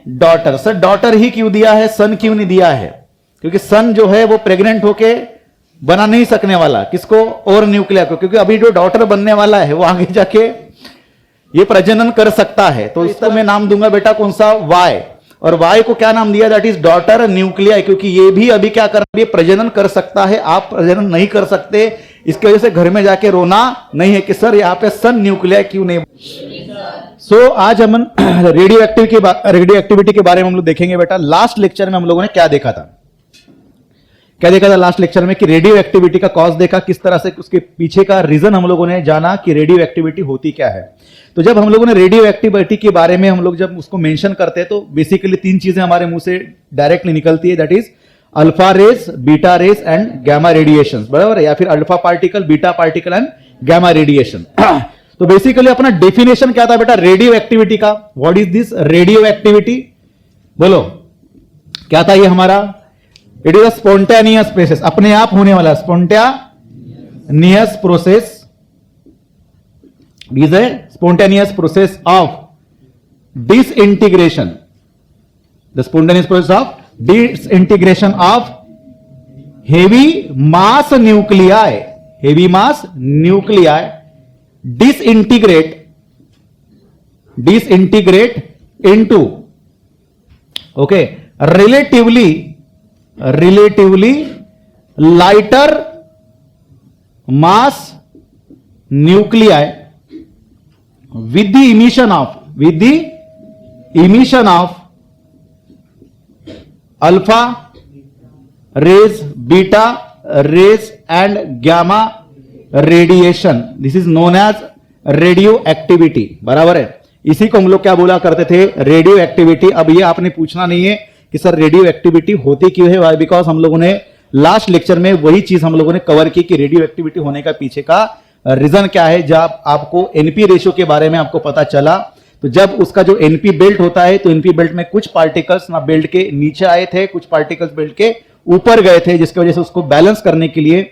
Daughter. Sir daughter ही क्यों दिया है, सन क्यों नहीं दिया है? क्योंकि सन जो है वो प्रेग्नेंट होके बना नहीं सकने वाला, किसको? और न्यूक्लिया को। क्योंकि अभी जो डॉटर बनने वाला है वो आगे जाके ये प्रजनन कर सकता है। तो इसका मैं नाम दूंगा बेटा कौन सा? वाई। और वाई को क्या नाम दिया? That is daughter nuclei. क्योंकि ये भी अभी क्या कर रहा है? प्रजनन कर सकता है, आप प्रजनन नहीं कर सकते। इसकी वजह से घर में जाके रोना नहीं है कि सर यहाँ पे सन न्यूक्लिया क्यों नहीं। आज हम रेडियो एक्टिविटी के बारे में हम लोग देखेंगे बेटा। लास्ट लेक्चर में हम लोगों ने क्या देखा था? लास्ट लेक्चर में कि रेडियो एक्टिविटी का कॉज देखा, किस तरह से उसके पीछे का रीजन हम लोगों ने जाना कि रेडियो एक्टिविटी होती क्या है। तो जब हम लोगों ने रेडियो एक्टिविटी के बारे में हम लोग जब उसको मेंशन करते हैं तो बेसिकली 3 चीजें हमारे मुंह से डायरेक्टली निकलती है, that is alpha rays, beta rays and gamma radiation, बराबर है? या फिर alpha particle, beta particle and gamma radiation. तो बेसिकली अपना डेफिनेशन क्या था बेटा रेडियो एक्टिविटी का? What is this radioactivity? बोलो क्या था ये हमारा? It is a spontaneous process, अपने आप होने वाला spontaneous process. It is a spontaneous process of disintegration, the spontaneous process of disintegration of heavy mass nuclei, heavy mass nuclei disintegrate into okay relatively lighter mass nuclei with the emission of alpha rays, beta rays and gamma radiation. This is known as radioactivity, बराबर है? इसी को हम लोग क्या बोला करते थे? Radio activity. अब ये आपने पूछना नहीं है कि सर रेडियो एक्टिविटी होती क्यों है, वाई? बिकॉज हम लोगों ने लास्ट लेक्चर में वही चीज हम लोगों ने कवर की कि रेडियो एक्टिविटी होने का पीछे का रीजन क्या है। जब आपको एनपी रेशियो के बारे में आपको पता चला, तो जब उसका जो एनपी बेल्ट होता है तो एनपी बेल्ट में कुछ पार्टिकल्स ना बेल्ट के नीचे आए थे, कुछ पार्टिकल्स बेल्ट के ऊपर गए थे, जिसकी वजह से उसको बैलेंस करने के लिए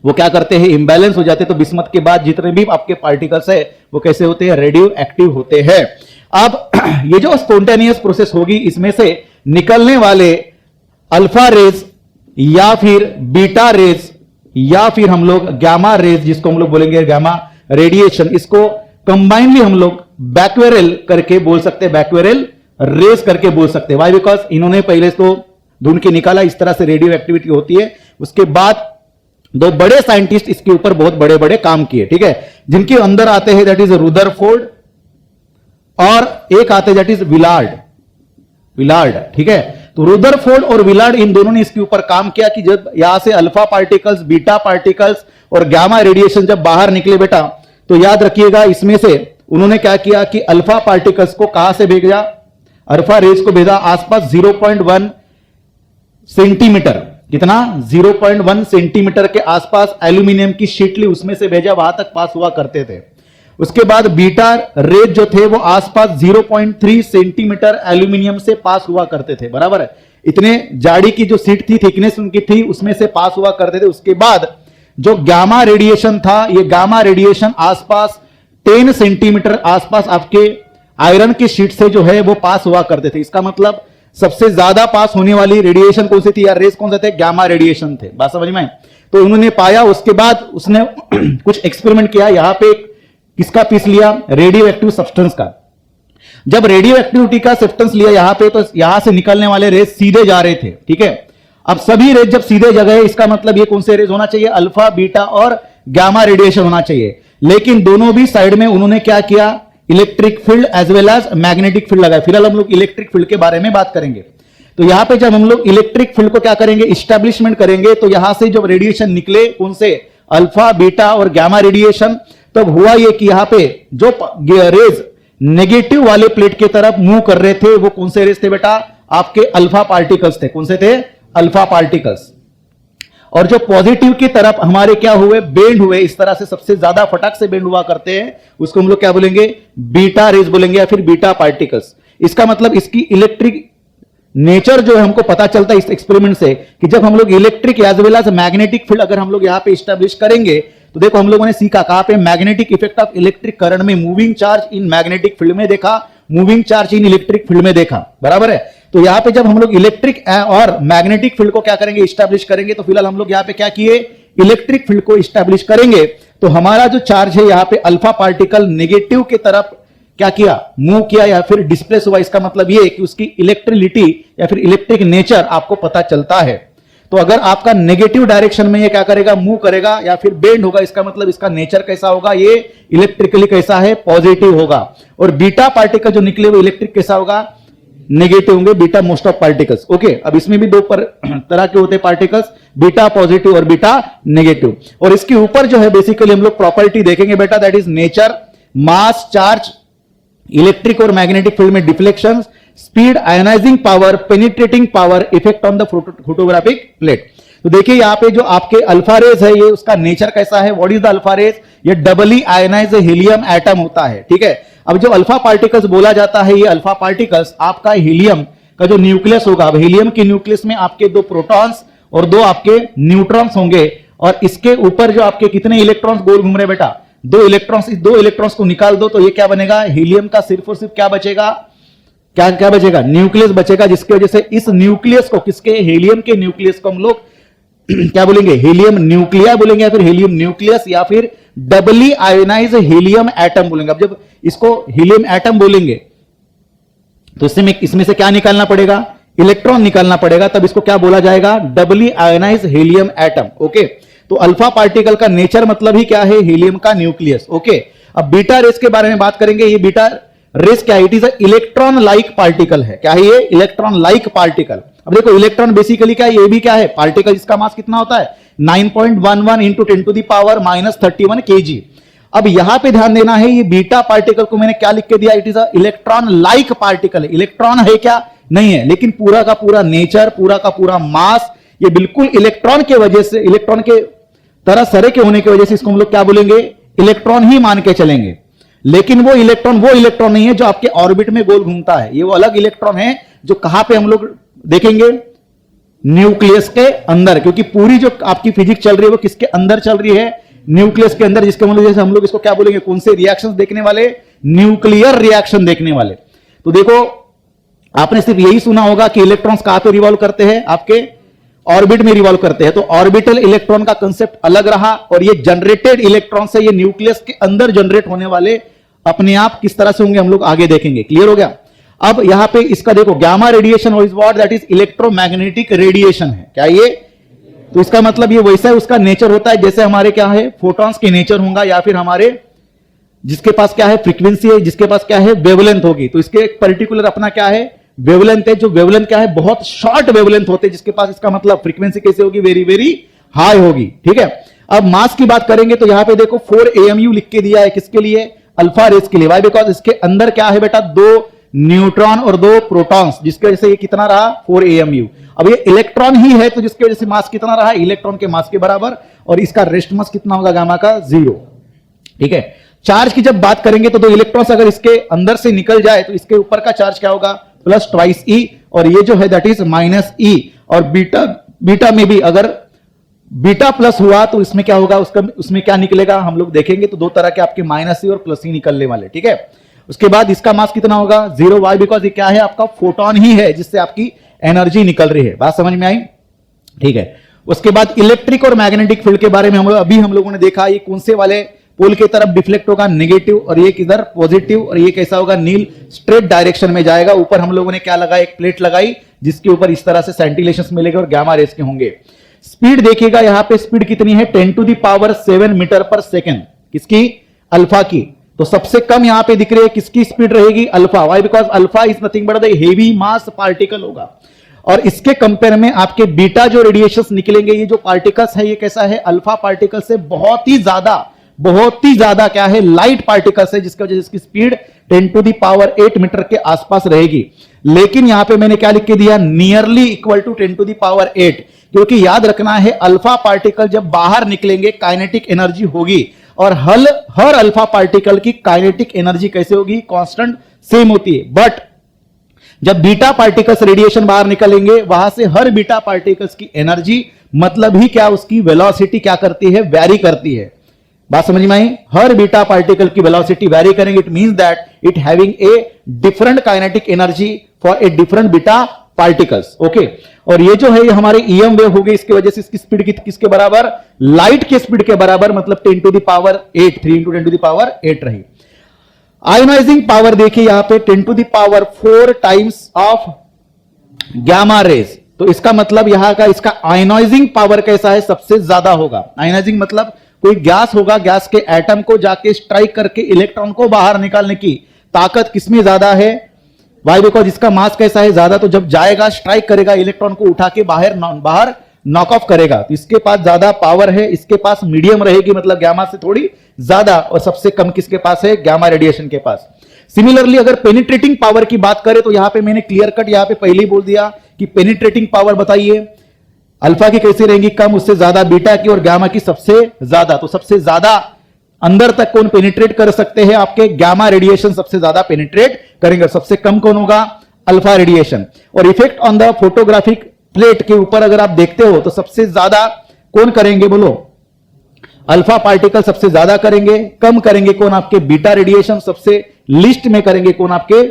वो क्या करते हैं? इंबैलेंस हो जाते हैं। तो बिस्मथ के बाद जितने भी आपके पार्टिकल्स है वो कैसे होते हैं? रेडियो एक्टिव होते हैं। अब ये जो स्पॉन्टेनियस प्रोसेस होगी, इसमें से निकलने वाले अल्फा रेज या फिर बीटा रेज या फिर हम लोग गामा रेज, जिसको हम लोग बोलेंगे गामा रेडिएशन, इसको कंबाइनली हम लोग बैक्वेरल करके बोल सकते हैं, बैक्वेरल रेज करके बोल सकते हैं। वाई? बिकॉज इन्होंने पहले तो ढूंढ के निकाला इस तरह से रेडियो एक्टिविटी होती है। उसके बाद 2 बड़े साइंटिस्ट इसके ऊपर बहुत बड़े बड़े काम किए, ठीक है, जिनके अंदर आते हैं दैट इज रुदरफोर्ड और एक आते हैं दैट इज विलार्ड, ठीक है। तो रुदरफोर्ड और विलार्ड इन दोनों ने इसके ऊपर काम किया कि जब यहां से अल्फा पार्टिकल्स, बीटा पार्टिकल्स और गामा रेडिएशन जब बाहर निकले बेटा, तो याद रखिएगा इसमें से उन्होंने क्या किया कि अल्फा पार्टिकल्स को कहां से भेजा? अल्फा रेज को भेजा आसपास 0.1 सेंटीमीटर, कितना? 0.1 सेंटीमीटर के आसपास एल्यूमिनियम की शीट ली, उसमें से भेजा, वहां तक पास हुआ करते थे। उसके बाद बीटा रेज जो थे वो आसपास 0.3 सेंटीमीटर एल्यूमिनियम से पास हुआ करते थे, बराबर है? इतने जाड़ी की जो शीट थी, थिकनेस उनकी थी, उसमें से पास हुआ करते थे। उसके बाद जो गामा रेडिएशन था, ये गामा रेडिएशन आसपास 10 सेंटीमीटर आसपास आपके आयरन की शीट से जो है वो पास हुआ करते थे। इसका मतलब सबसे ज्यादा पास होने वाली रेडिएशन कौन सी थी या रेस कौन से थे? गामा रेडिएशन थे। बात समझ में? तो उन्होंने पाया, उसके बाद उसने कुछ एक्सपेरिमेंट किया। यहां पे किसका पीस लिया? रेडियो एक्टिव सब्सटेंस का। जब रेडियो एक्टिविटी का सब्सटेंस लिया यहां पे, तो यहां से निकलने वाले रेस सीधे जा रहे थे, ठीक है। अब सभी रेस जब सीधे जा गए, इसका मतलब ये कौन से रेस होना चाहिए? अल्फा, बीटा और गामा रेडिएशन होना चाहिए। लेकिन दोनों भी साइड में उन्होंने क्या किया? Electric field as well as magnetic field लगाए। फिलहाल हम लोग इलेक्ट्रिक फील्ड के बारे में बात करेंगे। तो यहां पे जब हम लोग इलेक्ट्रिक फील्ड को क्या करेंगे? इस्टेब्लिशमेंट करेंगे। तो यहां से जब रेडिएशन निकले, कौन से? अल्फा, बीटा और गामा रेडिएशन, तब हुआ ये कि यहां पे जो रेज नेगेटिव वाले प्लेट की तरफ मूव कर रहे थे, वो कौन से रेज थे बेटा? आपके अल्फा पार्टिकल्स थे। कौन से थे? Alpha particles. और जो पॉजिटिव की तरफ हमारे क्या हुए? बेंड हुए। इस तरह से सबसे ज्यादा फटाक से बेंड हुआ करते हैं, उसको हम लोग क्या बोलेंगे? बीटा रेज बोलेंगे या फिर बीटा पार्टिकल्स। इसका मतलब इसकी इलेक्ट्रिक नेचर जो है हमको पता चलता है इस एक्सपेरिमेंट से कि जब हम लोग electric as well as magnetic field अगर हम लोग यहां पे स्टैब्लिश करेंगे, तो देखो हम लोगों ने सीखा कहां पे? Magnetic effect of electric current में, moving charge in magnetic field में देखा। Moving charge in electric field में देखा, बराबर है। तो यहां पे जब हम लोग इलेक्ट्रिक और मैग्नेटिक फील्ड को क्या करेंगे, स्टैब्लिश करेंगे, तो फिलहाल हम लोग यहां पे क्या किए, इलेक्ट्रिक फील्ड को स्टैब्लिश करेंगे। तो हमारा जो चार्ज है यहां पे अल्फा पार्टिकल नेगेटिव की तरफ क्या किया, मूव किया या फिर डिस्प्लेस हुआ। इसका मतलब ये कि उसकी इलेक्ट्रिलिटी या फिर इलेक्ट्रिक नेचर आपको पता चलता है। तो अगर आपका नेगेटिव डायरेक्शन में ये क्या करेगा, मूव करेगा या फिर बेंड होगा, इसका मतलब इसका नेचर कैसा होगा, ये इलेक्ट्रिकली कैसा है, पॉजिटिव होगा। और बीटा पार्टिकल जो निकले वो इलेक्ट्रिक कैसा होगा, नेगेटिव होंगे, beta most of particles. Okay, अब इसमें भी दो तरह के होते हैं पार्टिकल्स, बीटा पॉजिटिव और बीटा नेगेटिव। और इसके ऊपर जो है बेसिकली हम लोग प्रॉपर्टी देखेंगे बेटा, that is nature, mass, charge, electric और मैग्नेटिक फील्ड में deflection, speed, ionising power, penetrating power, effect on the photographic plate. तो देखिए यहां पे जो आपके अल्फा रेज है, ये उसका नेचर कैसा है, what is the alpha rays, ये डबली आयोनाइज हीलियम एटम होता है, ठीक है। अब जो अल्फा पार्टिकल्स बोला जाता है, ये अल्फा पार्टिकल्स आपका हीलियम का जो न्यूक्लियस होगा, अब हीलियम के न्यूक्लियस में आपके दो प्रोटॉन्स और दो आपके न्यूट्रॉन्स होंगे, और इसके ऊपर जो आपके कितने इलेक्ट्रॉन्स गोल घूम रहे बेटा, दो इलेक्ट्रॉन्स। इस दो इलेक्ट्रॉन्स को निकाल दो तो ये क्या बनेगा, हीलियम का सिर्फ और सिर्फ क्या बचेगा, क्या बचेगा, न्यूक्लियस बचेगा, जिसकी वजह से इस न्यूक्लियस को, किसके, हीलियम के न्यूक्लियस को हम लोग क्या बोलेंगे, हीलियम न्यूक्लिया बोलेंगे, या फिर हीलियम न्यूक्लियस, या फिर डबली आयोनाइज हीलियम एटम बोलेंगे। अब जब इसको हीलियम एटम बोलेंगे तो इसमें से क्या निकालना पड़ेगा, इलेक्ट्रॉन निकालना पड़ेगा, तब इसको क्या बोला जाएगा, डबली आयोनाइज हीलियम एटम। ओके, तो अल्फा पार्टिकल का नेचर मतलब ही क्या है, हीलियम का न्यूक्लियस। ओके, अब बीटा रेस के बारे में बात करेंगे। ये बीटा रेस क्या है, it is electron like particle है। क्या है ये, इलेक्ट्रॉन लाइक पार्टिकल। अब देखो इलेक्ट्रॉन बेसिकली क्या है, ये भी क्या है, पार्टिकल, जिसका मास कितना होता है, 9.11 into 10 to the power -31 kg। अब यहां पे ध्यान देना है, ये बीटा पार्टिकल को मैंने क्या लिख के दिया, it is a electron like particle. Electron है क्या, नहीं है, लेकिन पूरा का पूरा नेचर, पूरा का पूरा मास, ये बिल्कुल इलेक्ट्रॉन के वजह से, इलेक्ट्रॉन के तरह सरे के होने की वजह से इसको हम लोग क्या बोलेंगे, इलेक्ट्रॉन ही मान के चलेंगे। लेकिन वो इलेक्ट्रॉन नहीं है जो आपके ऑर्बिट में गोल घूमता है, ये वो अलग इलेक्ट्रॉन है जो कहां पे हम लोग देखेंगे, न्यूक्लियस के अंदर। क्योंकि पूरी जो आपकी फिजिक्स चल रही है वो किसके अंदर चल रही है, न्यूक्लियस के अंदर, जिसके मतलब जैसे हम लोग इसको क्या बोलेंगे, कौन से रिएक्शंस देखने वाले, न्यूक्लियर रिएक्शन देखने वाले। तो देखो आपने सिर्फ यही सुना होगा कि इलेक्ट्रॉन्स कहां पे रिवॉल्व करते हैं, आपके ऑर्बिट में रिवॉल्व करते हैं। तो ऑर्बिटल इलेक्ट्रॉन का कंसेप्ट अलग रहा, और ये जनरेटेड इलेक्ट्रॉन से, ये न्यूक्लियस के अंदर जनरेट होने वाले अपने आप किस तरह से होंगे हम लोग आगे देखेंगे। क्लियर हो गया। अब यहां पे इसका देखो, gamma radiation is what, that is electromagnetic radiation है। क्या ये, तो इसका मतलब ये वैसा है, उसका नेचर होता है जैसे हमारे क्या है, फोटॉन्स के नेचर होगा, या फिर हमारे जिसके पास क्या है, फ्रीक्वेंसी है, जिसके पास क्या है, वेवलेंथ होगी। तो इसके एक पर्टिकुलर अपना क्या है, वेवलेंथ है। जो वेवलेंथ क्या है, बहुत शॉर्ट वेवलेंथ होते हैं, जिसके पास इसका मतलब फ्रीक्वेंसी कैसे होगी, वेरी वेरी हाई होगी। ठीक है, अब मास की बात करेंगे तो यहां पे देखो 4 AMU लिख के दिया है, किसके लिए, अल्फा रेस के लिए। वाई, बिकॉज इसके अंदर क्या है बेटा, 2 न्यूट्रॉन और 2 प्रोटॉन्स, जिसकी वजह से ये कितना रहा, 4 AMU। अब ये इलेक्ट्रॉन ही है, तो जिसकी वजह से मास कितना रहा, इलेक्ट्रॉन के मास के बराबर, और इसका रेस्ट मास कितना होगा गामा का, 0। ठीक है, चार्ज की जब बात करेंगे तो 2 इलेक्ट्रॉन्स अगर इसके अंदर से निकल जाए तो इसके ऊपर का चार्ज क्या होगा, +2 E, और ये जो है दैट इज -E। और बीटा में भी अगर बीटा प्लस हुआ तो इसमें क्या होगा, उसमें क्या निकलेगा हम लोग देखेंगे। तो 2 तरह के आपके -E और +E निकलने वाले। ठीक है, उसके बाद इसका मास कितना होगा, 0। वाई, बिकॉज ये क्या है, आपका फोटोन ही है, जिससे आपकी एनर्जी निकल रही है। बात समझ में आई। ठीक है, उसके बाद इलेक्ट्रिक और मैग्नेटिक फील्ड के बारे में हम लोगों ने देखा, ये कौन से वाले पोल की तरफ डिफ्लेक्ट होगा, नेगेटिव, और ये किधर पॉजिटिव, और ये कैसा होगा, नील, स्ट्रेट डायरेक्शन में जाएगा। ऊपर हम लोगों ने क्या लगाया, एक प्लेट लगाई, जिसके ऊपर इस तरह से सेंटिलेशंस मिलेंगे और गामा रेस के होंगे। स्पीड देखिएगा, यहां पे स्पीड कितनी है, 10⁻⁷ मीटर पर सेकेंड, किसकी, अल्फा की। तो सबसे कम यहां पे दिख रही है, किसकी स्पीड रहेगी, alpha. Why, because alpha is nothing but the heavy mass particle होगा। और इसके कंपेयर में आपके बीटा जो रेडिएशंस निकलेंगे, ये जो पार्टिकल्स है, ये कैसा है, अल्फा पार्टिकल से बहुत ही ज्यादा क्या है, लाइट पार्टिकल्स है, जिसकी वजह से इसकी स्पीड 10⁸ मीटर के आसपास रहेगी। लेकिन यहां पे मैंने क्या लिख के दिया, नियरली इक्वल टू 10⁸, क्योंकि याद रखना है, अल्फा पार्टिकल जब बाहर निकलेंगे काइनेटिक एनर्जी होगी, और हर अल्फा पार्टिकल की काइनेटिक एनर्जी कैसे होगी, कांस्टेंट सेम होती है। बट जब बीटा पार्टिकल्स रेडिएशन बाहर निकलेंगे, वहां से हर बीटा पार्टिकल्स की एनर्जी मतलब ही क्या, उसकी वेलोसिटी क्या करती है, वैरी करती है। बात समझ में आई? हर बीटा पार्टिकल की वेलोसिटी वेरी करेंगे, it means that it having a different kinetic energy for a different beta particles. Okay, और ये जो है ये हमारे ईएम वेव हो गई, इसकी वजह से इसकी स्पीड किसके बराबर? लाइट के स्पीड के बराबर, मतलब 10 to the power 8, 3 into 10 to the power 8 रही। आयोनाइजिंग पावर देखिए यहां पे 10 to the power 4 times of gamma rays, तो इसका मतलब यहां का इसका आयोनाइजिंग पावर कैसा है? सबसे ज्यादा होगा। आयोनाइजिंग मतलब कोई गैस होगा, गैस के एटम को जाके स्ट्राइक करके इलेक्ट्रॉन को बाहर निकालने की ताकत किसमें ज्यादा है? वाई, बिकॉज इसका मास कैसा है? ज्यादा, तो जब जाएगा स्ट्राइक करेगा इलेक्ट्रॉन को उठा के बाहर नॉक ऑफ करेगा, तो इसके पास ज्यादा पावर है, इसके पास मीडियम रहेगी, मतलब गामा से थोड़ी ज्यादा, और सबसे कम किसके पास है? गामा रेडिएशन के पास। सिमिलरली अगर पेनिट्रेटिंग पावर की बात करें तो यहां पे मैंने क्लियर कट यहां पे पहले ही बोल दिया कि पेनिट्रेटिंग पावर बताइए अल्फा की कैसी रहेंगी? कम, उससे ज्यादा बीटा की, और गामा की सबसे ज्यादा। तो सबसे ज्यादा अंदर तक कौन पेनिट्रेट कर सकते हैं? आपके गामा रेडिएशन सबसे ज्यादा पेनिट्रेट करेंगे। सबसे कम कौन होगा? Alpha radiation. और effect on the photographic plate के ऊपर अगर आप देखते हो तो सबसे ज्यादा कौन करेंगे? बोलो, अल्फा पार्टिकल सबसे ज्यादा करेंगे। कम करेंगे कौन? आपके बीटा रेडिएशन। सबसे लिस्ट में करेंगे कौन? आपके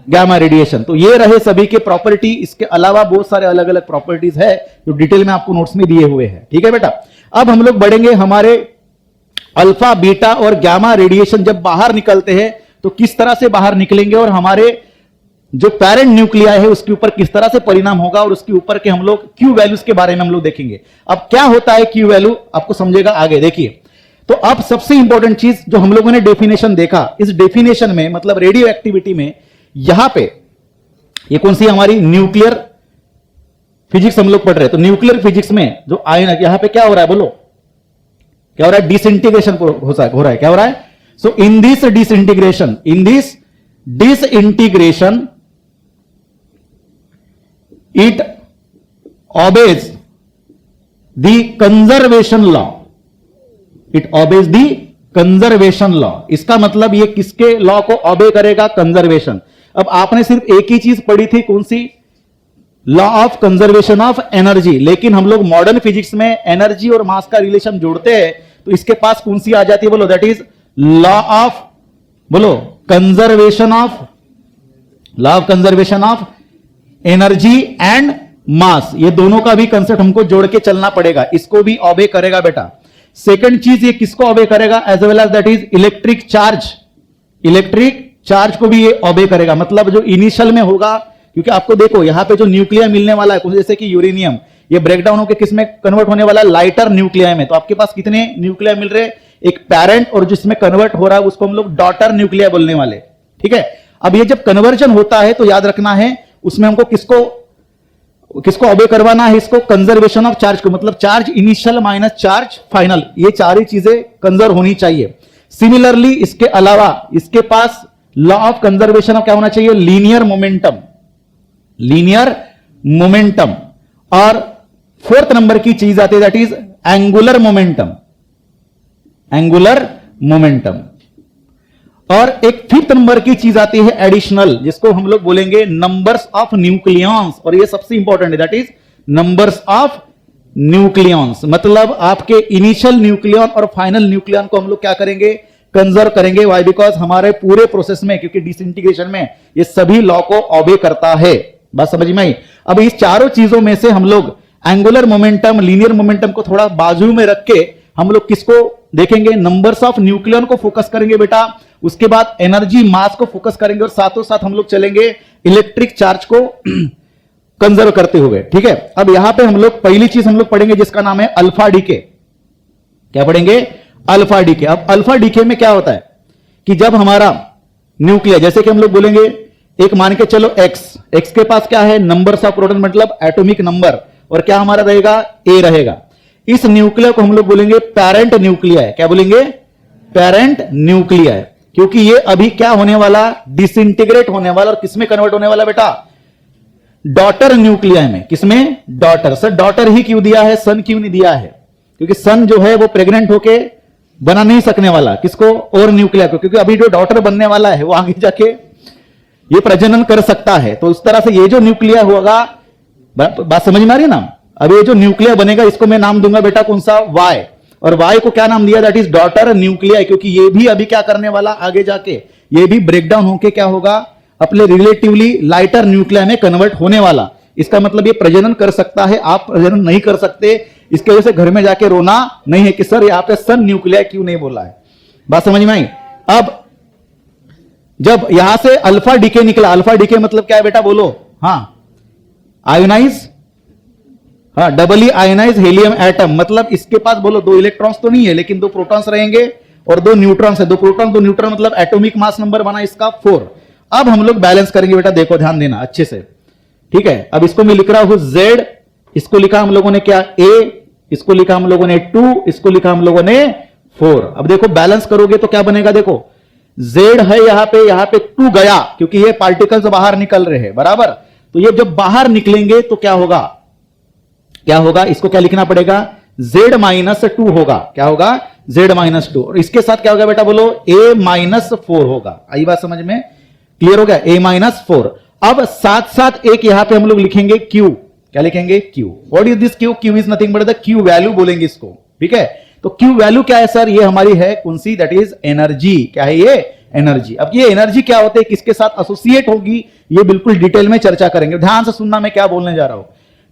गामा रेडिएशन। तो ये रहे सभी के प्रॉपर्टी। इसके अलावा बहुत सारे अलग अलग प्रॉपर्टीज है जो डिटेल में आपको नोट्स में दिए हुए हैं। ठीक है बेटा, अब हम लोग बढ़ेंगे हमारे अल्फा, बीटा और गामा रेडिएशन जब बाहर निकलते हैं तो किस तरह से बाहर निकलेंगे, और हमारे जो पेरेंट न्यूक्लियाई है उसके ऊपर किस तरह से परिणाम होगा, और उसके ऊपर के हम लोग क्यू वैल्यूज के बारे में हम लोग देखेंगे। अब क्या होता है क्यू वैल्यू, आपको समझेगा आगे। देखिए, तो अब सबसे इंपॉर्टेंट चीज जो हम लोगों ने डेफिनेशन देखा, इस डेफिनेशन में मतलब रेडियो एक्टिविटी में यहां पे ये कौन सी हमारी न्यूक्लियर फिजिक्स हम लोग पढ़ रहे हैं। तो न्यूक्लियर फिजिक्स में जो आयन है, यहां पे क्या हो रहा है? बोलो, क्या हो रहा है? डिसइंटीग्रेशन हो रहा है। क्या हो रहा है? So in this disintegration, it obeys the conservation law. It obeys the conservation law. इसका मतलब ये किसके लॉ को ओबे करेगा? कंजर्वेशन। अब आपने सिर्फ एक ही चीज पढ़ी थी, कौन सी? Law of conservation of energy. लेकिन हम लोग मॉडर्न फिजिक्स में एनर्जी और मास का रिलेशन जोड़ते हैं तो इसके पास कौन सी आ जाती है? बोलो, दैट इज लॉ ऑफ, बोलो, conservation of energy and mass. ये दोनों का भी कंसेप्ट हमको जोड़ के चलना पड़ेगा। इसको भी ओबे करेगा बेटा। सेकंड चीज ये किसको ओबे करेगा? As well as that is electric charge को भी ये ओबे करेगा। मतलब जो इनिशियल में होगा, क्योंकि आपको देखो यहां पे जो न्यूक्लियर मिलने वाला है, जैसे कि यूरेनियम, ये ब्रेकडाउन होकर किसमें कन्वर्ट होने वाला है? लाइटर न्यूक्लियर में। तो आपके पास कितने न्यूक्लियर मिल रहे? एक पैरेंट, और जिसमें कन्वर्ट हो रहा है उसको हम लोग डॉटर न्यूक्लियर बोलने वाले। ठीक है, अब ये जब कन्वर्जन होता है तो याद रखना है उसमें हमको किसको ओबे करवाना है? इसको कंजर्वेशन ऑफ चार्ज को, मतलब charge initial minus charge final, ये चार ही चीजें कंजर्व होनी चाहिए। सिमिलरली इसके अलावा इसके पास लॉ ऑफ कंजर्वेशन ऑफ क्या होना चाहिए? Linear momentum. और फोर्थ नंबर की चीज आती है दैट इज एंगुलर मोमेंटम। और एक फिफ्थ नंबर की चीज आती है एडिशनल, जिसको हम लोग बोलेंगे नंबर्स ऑफ न्यूक्लियॉन्स। और ये सबसे इंपॉर्टेंट है, that is numbers of nucleons. मतलब आपके इनिशियल न्यूक्लियॉन और फाइनल न्यूक्लियॉन को हम लोग क्या करेंगे? कंजर्व करेंगे। वाई? बिकॉज हमारे पूरे प्रोसेस में, क्योंकि डिसइंटीग्रेशन में ये सभी लॉ को ओबे करता है। बात समझ में आई? अब इस चारों चीजों में से हम लोग एंगुलर मोमेंटम, लीनियर मोमेंटम को थोड़ा बाजू में रख के हम लोग किसको देखेंगे? नंबर्स ऑफ न्यूक्लियन को फोकस करेंगे बेटा। उसके बाद एनर्जी मास को फोकस करेंगे, और साथों साथ हम लोग चलेंगे इलेक्ट्रिक चार्ज को कंजर्व करते हुए। ठीक है, अब यहां पे हम लोग पहली चीज हम लोग पढ़ेंगे जिसका नाम है अल्फा डीके। क्या पढ़ेंगे? Alpha decay. अब अल्फा डीके में क्या होता है कि जब हमारा न्यूक्लियर, जैसे कि हम लोग बोलेंगे एक मान के चलो एक्स के पास क्या है? नंबर्स ऑफ प्रोटॉन, मतलब एटॉमिक नंबर, और क्या हमारा रहेगा? ए रहेगा। इस न्यूक्लियर को हम लोग बोलेंगे पेरेंट न्यूक्लियर। क्या बोलेंगे? Parent nuclear. क्योंकि ये अभी क्या होने वाला? डिसइंटीग्रेट होने वाला। और किसमें कन्वर्ट होने वाला बेटा? डॉटर न्यूक्लियर में। किसमें? डॉटर। सर डॉटर ही क्यों दिया है, सन क्यों नहीं दिया है? क्योंकि सन जो है वो प्रेग्नेंट होके बना नहीं सकने वाला। किसको? और न्यूक्लियर को। क्योंकि अभी जो डॉटर बनने वाला है वो आगे जाके ये प्रजनन कर सकता है। तो उस तरह से ये जो न्यूक्लियर होगा, बात समझ में आ रही है ना? अब ये जो न्यूक्लियर बनेगा इसको मैं नाम दूंगा बेटा कौन सा? वाई। और वाई को क्या नाम दिया, दैट इज डॉटर न्यूक्लियाई, क्योंकि ये भी अभी क्या करने वाला आगे जाके, ये भी ब्रेकडाउन होके क्या होगा, अपने रिलेटिवली लाइटर न्यूक्लियाई में कन्वर्ट होने वाला। इसका मतलब ये प्रजनन कर सकता है, आप प्रजनन नहीं कर सकते, इसके वजह से घर में जाके रोना नहीं है कि सर यहाँ पे सन न्यूक्लियाई क्यों नहीं बोला है। बात समझ में आई। अब जब यहां से अल्फा डीके निकला, अल्फा डीके मतलब क्या है बेटा बोलो, हाँ आयोनाइज, हाँ डबली आयोनाइज हेलियम एटम, मतलब इसके पास बोलो 2 इलेक्ट्रॉन्स तो नहीं है लेकिन 2 प्रोटॉन्स रहेंगे और 2 न्यूट्रॉन्स है, 2 प्रोटॉन 2 न्यूट्रॉन, मतलब एटॉमिक मास नंबर बना इसका 4। अब हम लोग बैलेंस करेंगे बेटा, देखो ध्यान देना अच्छे से, ठीक है। अब इसको मैं लिख रहा हूं Z, इसको लिखा हम लोगों ने क्या A, इसको लिखा हम लोगों ने 2, इसको लिखा हम लोगों ने 4। अब देखो बैलेंस करोगे तो क्या बनेगा, देखो Z है यहां पे 2 गया क्योंकि ये पार्टिकल्स बाहर निकल रहे हैं, बराबर। तो ये जब बाहर निकलेंगे तो क्या होगा, क्या होगा, इसको क्या लिखना पड़ेगा, Z-2 होगा, क्या होगा Z-2, और इसके साथ क्या होगा बेटा बोलो, A-4 होगा। आई बात समझ में, क्लियर हो गया, A-4। अब साथ साथ एक यहां पे हम लोग लिखेंगे Q, क्या लिखेंगे Q। What is this Q, Q is nothing but the Q value बोलेंगे इसको, ठीक है। तो Q वैल्यू क्या है सर, ये हमारी है कौन सी, दैट इज एनर्जी, क्या है ये एनर्जी। अब ये एनर्जी क्या होते हैं, किसके साथ एसोसिएट होगी, ये बिल्कुल डिटेल में चर्चा करेंगे, ध्यान से सुनना मैं क्या बोलने जा रहा हूं,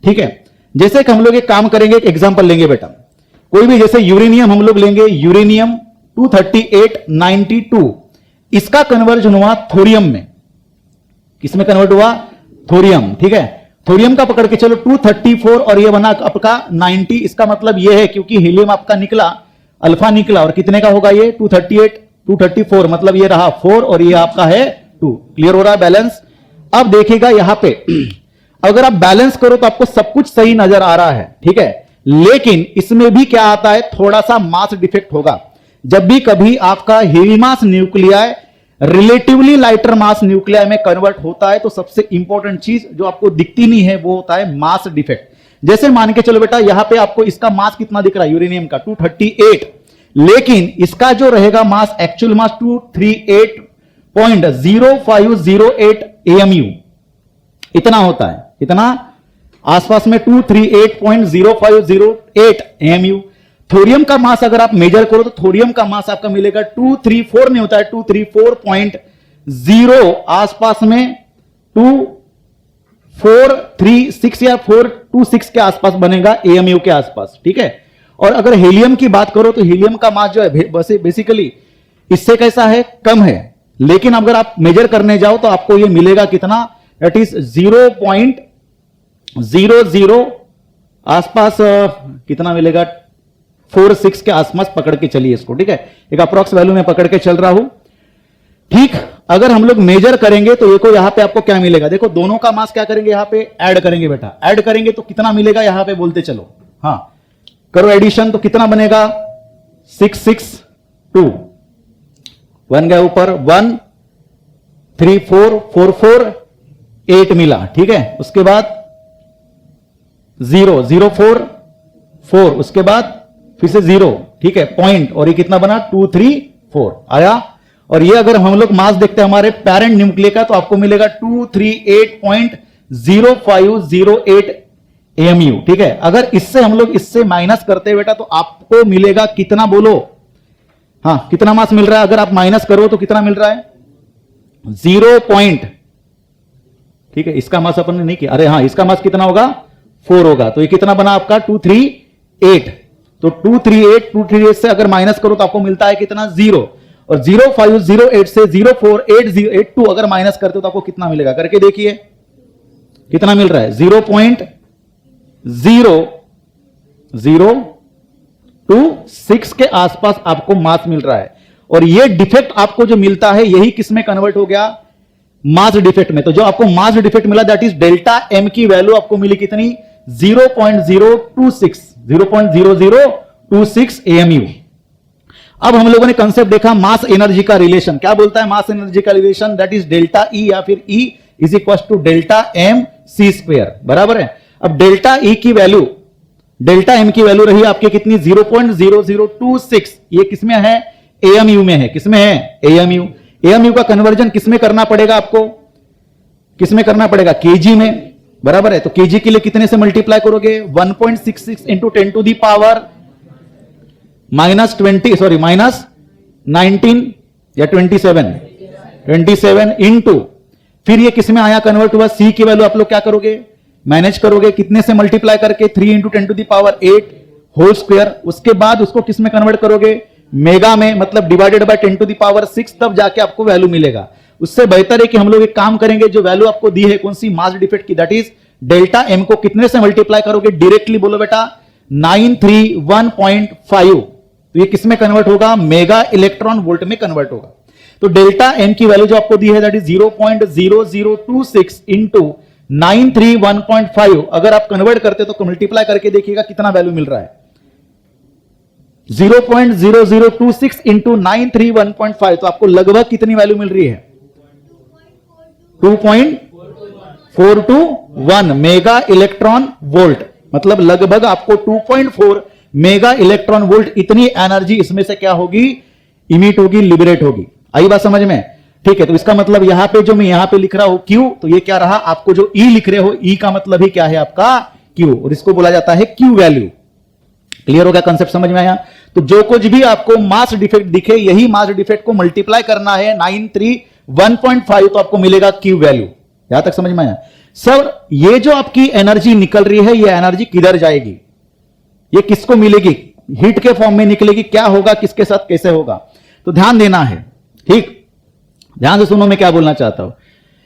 ठीक है। जैसे कि हम लोग एक काम करेंगे, एक एग्जांपल लेंगे बेटा, कोई भी जैसे यूरेनियम हम लोग लेंगे, यूरेनियम 23892, इसका कन्वर्जन हुआ थोरियम में, किसमें कन्वर्ट हुआ, थोरियम, ठीक है। थोरियम का पकड़ के चलो 234 और ये बना आपका 90, इसका मतलब ये है क्योंकि हीलियम आपका निकला, अल्फा निकला, और कितने का होगा ये 238 234, मतलब ये रहा 4 और ये आपका है 2। क्लियर हो रहा है बैलेंस। अब देखिएगा यहां पे अगर आप बैलेंस करो तो आपको सब कुछ सही नजर आ रहा है, ठीक है, लेकिन इसमें भी क्या आता है, थोड़ा सा मास डिफेक्ट होगा। जब भी कभी आपका हेवी मास न्यूक्लियाई रिलेटिवली लाइटर मास न्यूक्लियाई में कन्वर्ट होता है तो सबसे इंपॉर्टेंट चीज जो आपको दिखती नहीं है वो होता है मास डिफेक्ट। जैसे मान के चलो बेटा, यहां पे आपको इसका मास कितना दिख रहा है, यूरेनियम का 238, लेकिन इसका जो रहेगा मास, एक्चुअल मास 238.0508 AMU इतना होता है, इतना आसपास में 238.0508 AMU। थोरियम का मास अगर आप मेजर करो तो थोरियम का मास आपका मिलेगा 234 नहीं होता है, 234.0 आसपास में 2436 या 426 के आसपास बनेगा AMU के आसपास, ठीक है। और अगर हीलियम की बात करो तो हीलियम का मास जो है बेसिकली इससे कैसा है, कम है, लेकिन अगर आप मेजर करने जाओ तो आपको ये मिलेगा कितना, दैट इज 0.00 आसपास, कितना मिलेगा 46 के आसपास पकड़ के चलिए इसको, ठीक है, एक अप्रॉक्स वैल्यू में पकड़ के चल रहा हूं, ठीक। अगर हम लोग मेजर करेंगे तो देखो यहां पे आपको क्या मिलेगा, देखो दोनों का मास क्या करेंगे, यहां पे ऐड करेंगे बेटा, ऐड करेंगे तो कितना मिलेगा, यहां पे बोलते चलो, हाँ करो एडिशन, तो कितना बनेगा 662 बन गया, ऊपर 13444 मिला, ठीक है। उसके बाद 004 उसके बाद फिर से 0, ठीक है, पॉइंट, और ये कितना बना 234 आया। और ये अगर हम लोग मास देखते हैं हमारे पेरेंट न्यूक्लियर का तो आपको मिलेगा 238.0508 AMU, ठीक है। अगर इससे हम लोग इससे माइनस करते हैं बेटा तो आपको मिलेगा कितना बोलो, हाँ कितना मास मिल रहा है, अगर आप माइनस करो तो कितना मिल रहा है 0 पॉइंट, ठीक है। इसका मास अपन ने नहीं किया, अरे हाँ इसका मास कितना होगा 4 होगा, तो ये कितना बना आपका 238, तो 238 से अगर माइनस करो तो आपको मिलता है कितना 0, और 0508 से 048082 अगर माइनस करते हो तो आपको कितना मिलेगा, करके देखिए कितना मिल रहा है 0.0026 के आसपास आपको मास मिल रहा है। और ये डिफेक्ट आपको जो मिलता है यही किस में कन्वर्ट हो गया, मास डिफेक्ट में। तो जो आपको मास डिफेक्ट मिला दैट इज डेल्टा एम की वैल्यू आपको मिली कितनी 0.0026 AMU। अब हम लोगों ने कंसेप्ट देखा मास एनर्जी का रिलेशन, क्या बोलता है मास एनर्जी का relation, that is delta E या फिर E is equal to delta M C square, बराबर है। अब डेल्टा E की वैल्यू, डेल्टा एम की वैल्यू रही आपकी कितनी 0.0026, ये किसमें है AMU में है, किसमें है AMU। AMU का कन्वर्जन किसमें करना पड़ेगा आपको, किसमें करना पड़ेगा केजी में, बराबर है। तो केजी के लिए कितने से मल्टीप्लाई करोगे 1.66 इंटू 10 टू दी पावर -19 या 27 इनटू, फिर ये किस में आया कन्वर्ट हुआ, सी की वैल्यू आप लोग क्या करोगे, मैनेज करोगे, कितने से मल्टीप्लाई करके, 3 इंटू 10⁸ होल स्क्वायर, उसके बाद उसको किस में कन्वर्ट करोगे, मेगा में, मतलब डिवाइडेड बाय 10⁶, तब जाके आपको वैल्यू मिलेगा। उससे बेहतर है कि हम लोग एक काम करेंगे, जो वैल्यू आपको दी है कौन सी, मास डिफेक्ट की, दैट इज डेल्टा एम को कितने से मल्टीप्लाई करोगे, डायरेक्टली बोलो बेटा 931.5, तो ये किस में कन्वर्ट होगा, मेगा इलेक्ट्रॉन वोल्ट में कन्वर्ट होगा। तो डेल्टा एम की वैल्यू जो आपको दी है दैट इज 0.0026 इंटू 931.5, अगर आप कन्वर्ट करते तो मल्टीप्लाई करके देखिएगा कितना वैल्यू मिल रहा है, 0.0026 इंटू 931.5, तो आपको लगभग कितनी वैल्यू मिल रही है, 2.421 मेगा इलेक्ट्रॉन वोल्ट, मतलब लगभग आपको 2.4 मेगा इलेक्ट्रॉन वोल्ट इतनी एनर्जी इसमें से क्या होगी, इमिट होगी, लिबरेट होगी। आई बात समझ में, ठीक है। तो इसका मतलब यहां पे जो मैं यहां पे लिख रहा हूं Q, तो ये क्या रहा, आपको जो E लिख रहे हो, E का मतलब ही क्या है आपका Q, और इसको बोला जाता है Q वैल्यू। क्लियर हो गया, कंसेप्ट समझ में आया। तो जो कुछ भी आपको मास डिफेक्ट दिखे, यही मास डिफेक्ट को मल्टीप्लाई करना है 931.5, तो आपको मिलेगा Q वैल्यू। यहां तक समझ में आया। सर ये जो आपकी एनर्जी निकल रही है, ये एनर्जी किधर जाएगी, ये किसको मिलेगी, हीट के फॉर्म में निकलेगी, क्या होगा, किसके साथ कैसे होगा, तो ध्यान देना है, ठीक। ध्यान से सुनो मैं क्या बोलना चाहता हूं।